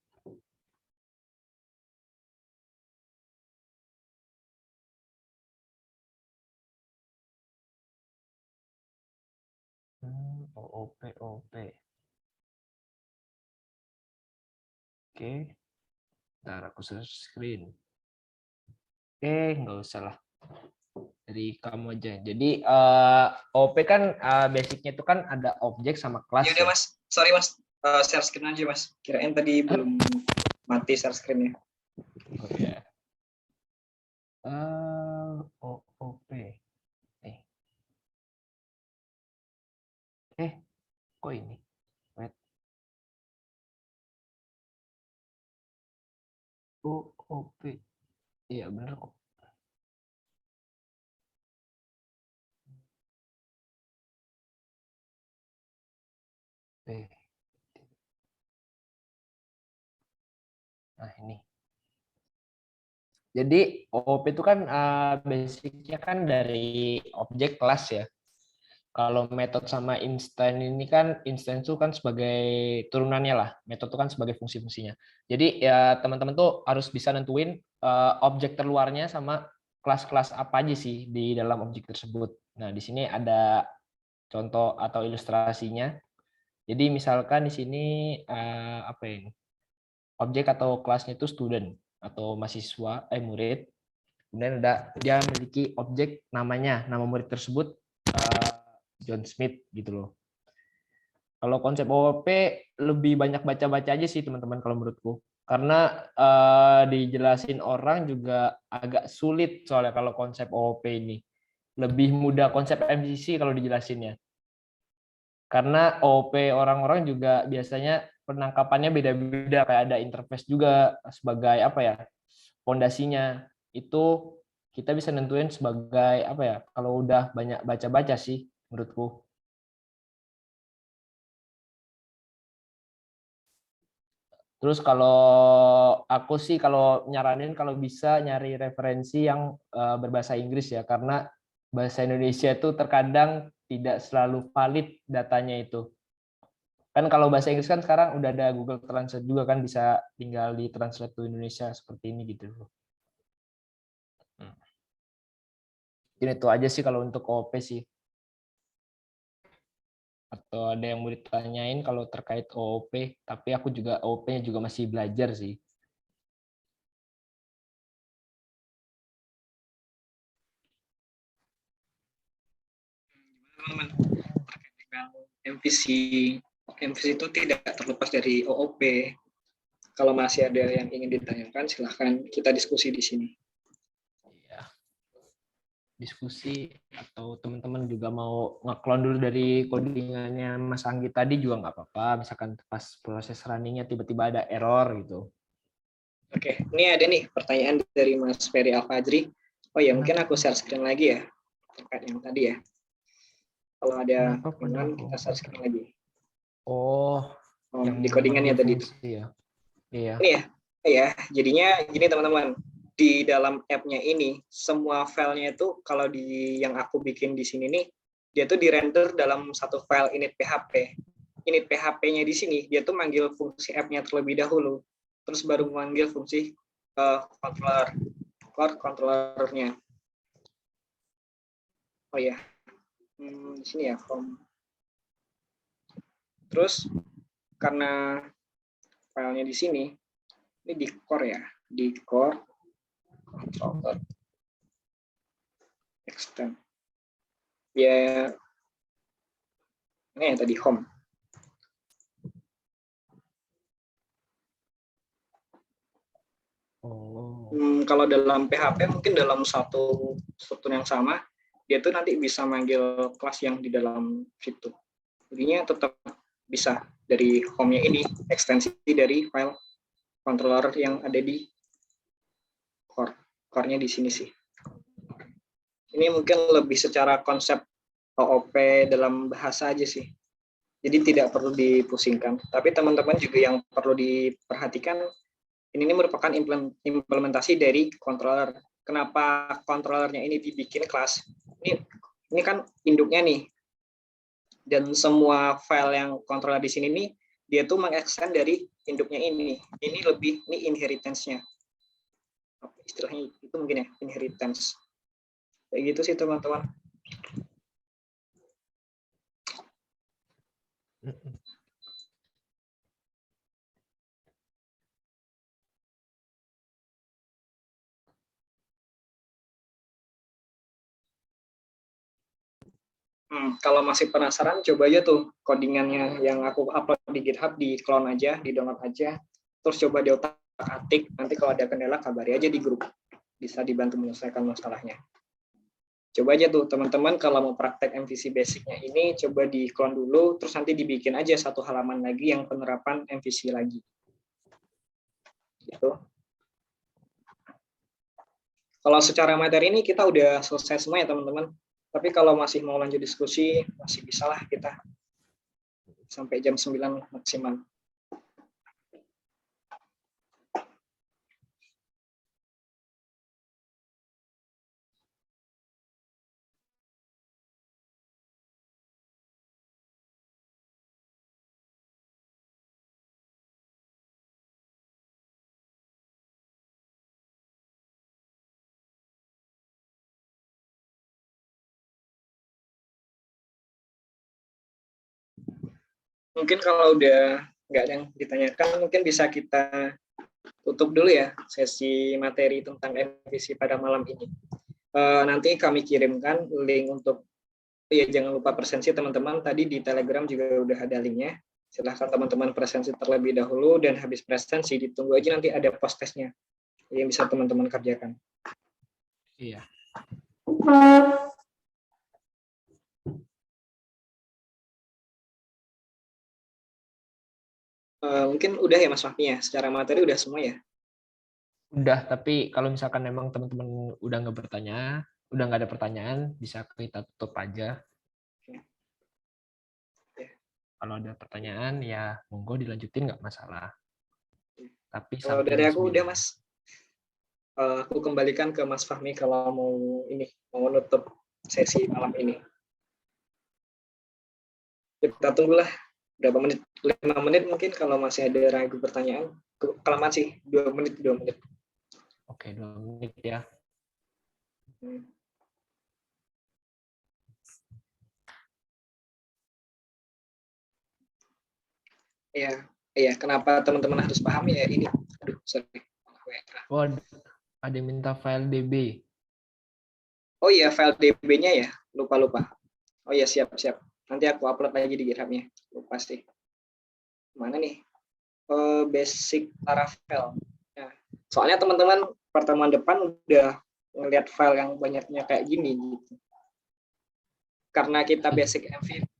OOP. Oke, ntar aku share screen. Nggak usah lah. Dari kamu aja. Jadi OOP kan basicnya itu kan ada objek sama kelas. Ya udah Mas, sorry Mas, share screen aja Mas. Kirain tadi belum mati share screen-nya. Oh ya. OOP. Kok ini? Wait. OOP. Iya benar kok. Nah ini. Jadi OOP itu kan basicnya kan dari objek kelas ya. Kalau metode sama instan ini kan instan itu kan sebagai turunannya lah. Metode itu kan sebagai fungsi-fungsinya. Jadi ya teman-teman tuh harus bisa nentuin objek terluarnya sama kelas-kelas apa aja sih di dalam objek tersebut. Nah, di sini ada contoh atau ilustrasinya. Jadi misalkan di sini apa ini? Objek atau kelasnya itu student atau mahasiswa, murid. Kemudian dia memiliki objek namanya, nama murid tersebut John Smith gitu loh. Kalau konsep OOP lebih banyak baca-baca aja sih teman-teman kalau menurutku. Karena dijelasin orang juga agak sulit soalnya kalau konsep OOP ini. Lebih mudah konsep MVC kalau dijelasinnya. Karena OOP orang-orang juga biasanya penangkapannya beda-beda, kayak ada interface juga sebagai apa ya, fondasinya. Itu kita bisa nentuin sebagai apa ya, kalau udah banyak baca-baca sih menurutku. Terus kalau aku sih kalau nyaranin kalau bisa nyari referensi yang berbahasa Inggris ya, karena bahasa Indonesia itu terkadang tidak selalu valid datanya itu. Kan kalau bahasa Inggris kan sekarang udah ada Google Translate juga kan, bisa tinggal di translate to Indonesia seperti ini gitu. Jadi itu aja sih kalau untuk OOP sih. Atau ada yang mau ditanyain kalau terkait OOP, tapi aku juga OOP-nya juga masih belajar sih. Teman-teman, terkait dengan MVC, MVC itu tidak terlepas dari OOP. Kalau masih ada yang ingin ditanyakan, silahkan kita diskusi di sini. Ya, diskusi atau teman-teman juga mau ngeklon dulu dari codingannya Mas Anggi tadi juga nggak apa-apa. Misalkan pas proses runningnya tiba-tiba ada error gitu. Oke, ini ada nih pertanyaan dari Mas Ferry Alfajri. Oh ya, mungkin aku share screen lagi ya, terkait yang tadi ya. Kalau ada keinginan, kita share screen lagi. Oh, yang di codingannya tadi itu. Ya. Iya. Ini ya, jadinya gini teman-teman, di dalam app-nya ini semua filenya itu kalau di yang aku bikin di sini nih, dia tuh di-render dalam satu file init PHP. Init PHP-nya di sini dia tuh manggil fungsi app-nya terlebih dahulu, terus baru memanggil fungsi controller-nya. Oh ya, di sini ya home. Terus karena filenya di sini, ini di core ya, di core controller extend. Ya, ini yang tadi home. Kalau dalam PHP mungkin dalam satu struktur yang sama, dia tuh nanti bisa manggil kelas yang di dalam situ. Jadinya tetap bisa dari home-nya ini, ekstensi dari file controller yang ada di core. Core-nya di sini sih. Ini mungkin lebih secara konsep OOP dalam bahasa aja sih. Jadi tidak perlu dipusingkan. Tapi teman-teman juga yang perlu diperhatikan, ini merupakan implementasi dari controller. Kenapa controllernya ini dibikin kelas? Ini kan induknya nih. Dan semua file yang controller di sini nih, dia tuh mengextend dari induknya ini. Ini inheritance-nya. Istilahnya itu mungkin ya, inheritance. Kayak gitu sih teman-teman. Kalau masih penasaran, coba aja tuh codingannya yang aku upload di GitHub, di clone aja, di download aja, terus coba diotak-atik. Nanti kalau ada kendala, kabari aja di grup. Bisa dibantu menyelesaikan masalahnya. Coba aja tuh teman-teman kalau mau praktek MVC basicnya ini, coba di clone dulu, terus nanti dibikin aja satu halaman lagi yang penerapan MVC lagi. Gitu. Kalau secara materi ini kita udah selesai semua ya teman-teman. Tapi kalau masih mau lanjut diskusi, masih bisa lah kita sampai jam 9 maksimal. Mungkin kalau udah nggak ada yang ditanyakan, mungkin bisa kita tutup dulu ya sesi materi tentang MVC pada malam ini. Nanti kami kirimkan link untuk, ya jangan lupa presensi teman-teman, tadi di Telegram juga udah ada linknya. Silahkan teman-teman presensi terlebih dahulu, dan habis presensi ditunggu aja nanti ada post testnya yang bisa teman-teman kerjakan. Iya. Mungkin udah ya Mas Fahmi ya, secara materi udah semua ya? Udah, tapi kalau misalkan memang teman-teman udah nggak ada pertanyaan, bisa kita tutup aja. Kalau ada pertanyaan ya monggo dilanjutin, nggak masalah. Tapi Kalau sampai dari jam aku 9. udah Mas. Aku kembalikan ke Mas Fahmi kalau mau menutup sesi malam ini. Kita tunggulah berapa menit, 5 menit mungkin kalau masih ada ragu pertanyaan. Kelamaan sih, 2 menit. Oke, 2 menit ya. Iya, kenapa teman-teman harus paham ya ini? Aduh, sorry. Oh, ada yang minta file DB. Oh iya, file DB-nya ya, lupa. Oh iya, siap. Nanti aku upload lagi di GitHub-nya. Lupa sih. Mana nih? Basic Laravel. Nah, soalnya teman-teman pertemuan depan udah ngelihat file yang banyaknya kayak gini gitu. Karena kita basic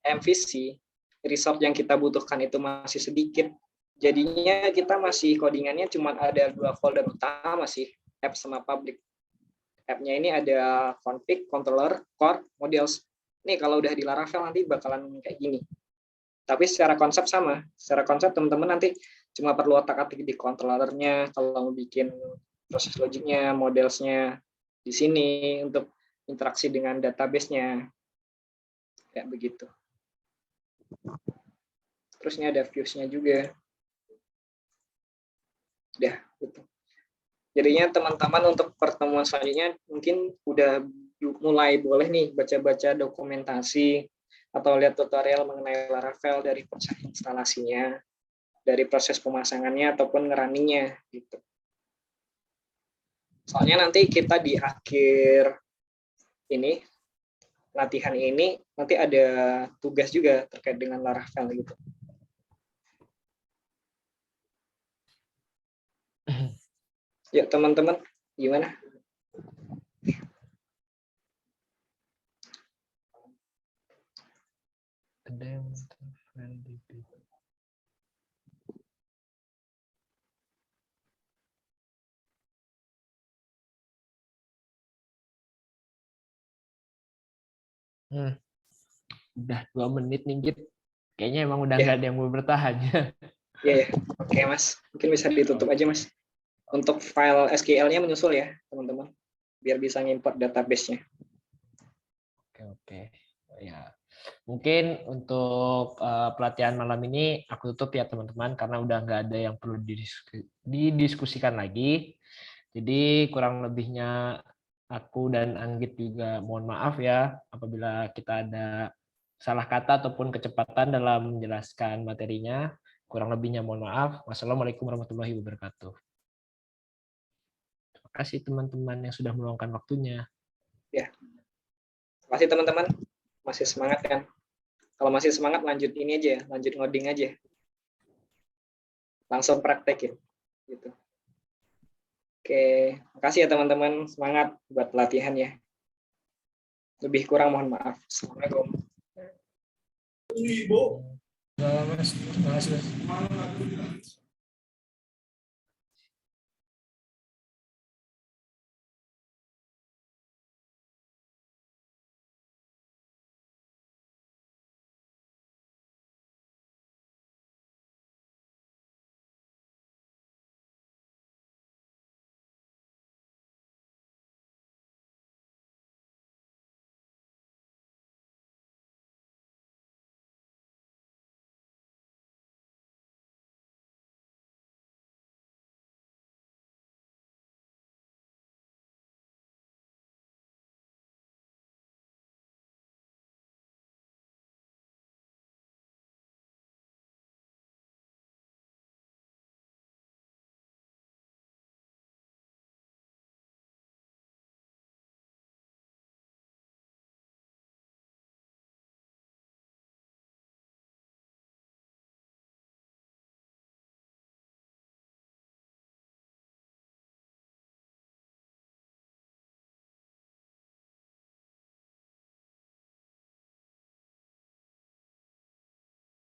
MVC, resource yang kita butuhkan itu masih sedikit. Jadinya kita masih codingannya cuma ada 2 folder utama sih, app sama public. App-nya ini ada config, controller, core, modules. Nih kalau udah di Laravel nanti bakalan kayak gini. Tapi secara konsep sama. Secara konsep teman-teman nanti cuma perlu otak-atik di controllernya, kalau mau bikin proses logiknya, modelsnya di sini untuk interaksi dengan database-nya. Kayak begitu. Terus ini ada views-nya juga. Udah, gitu. Jadinya teman-teman untuk pertemuan selanjutnya mungkin udah mulai boleh nih baca-baca dokumentasi atau lihat tutorial mengenai Laravel dari proses instalasinya, dari proses pemasangannya ataupun ngerunningnya gitu. Soalnya nanti kita di akhir ini latihan ini nanti ada tugas juga terkait dengan Laravel gitu. Ya teman-teman, gimana? Ada yang minta file DB. Udah 2 menit nih, Git. Kayaknya emang udah nggak ada yang mau bertahan. Iya. Oke, Mas. Mungkin bisa ditutup aja, Mas. Untuk file SQL-nya menyusul ya, teman-teman. Biar bisa ngimport database-nya. Oke. Ya. Mungkin untuk pelatihan malam ini aku tutup ya teman-teman, karena udah nggak ada yang perlu didiskusikan lagi. Jadi kurang lebihnya aku dan Anggit juga mohon maaf ya apabila kita ada salah kata ataupun kecepatan dalam menjelaskan materinya. Kurang lebihnya mohon maaf. Wassalamualaikum warahmatullahi wabarakatuh. Terima kasih teman-teman yang sudah meluangkan waktunya. Ya. Terima kasih teman-teman. Masih semangat kan? Kalau masih semangat lanjut ini aja, lanjut ngoding aja. Langsung praktekin. Gitu. Oke, makasih ya teman-teman. Semangat buat latihan ya. Lebih kurang mohon maaf. Assalamualaikum. Ibu. Terima kasih.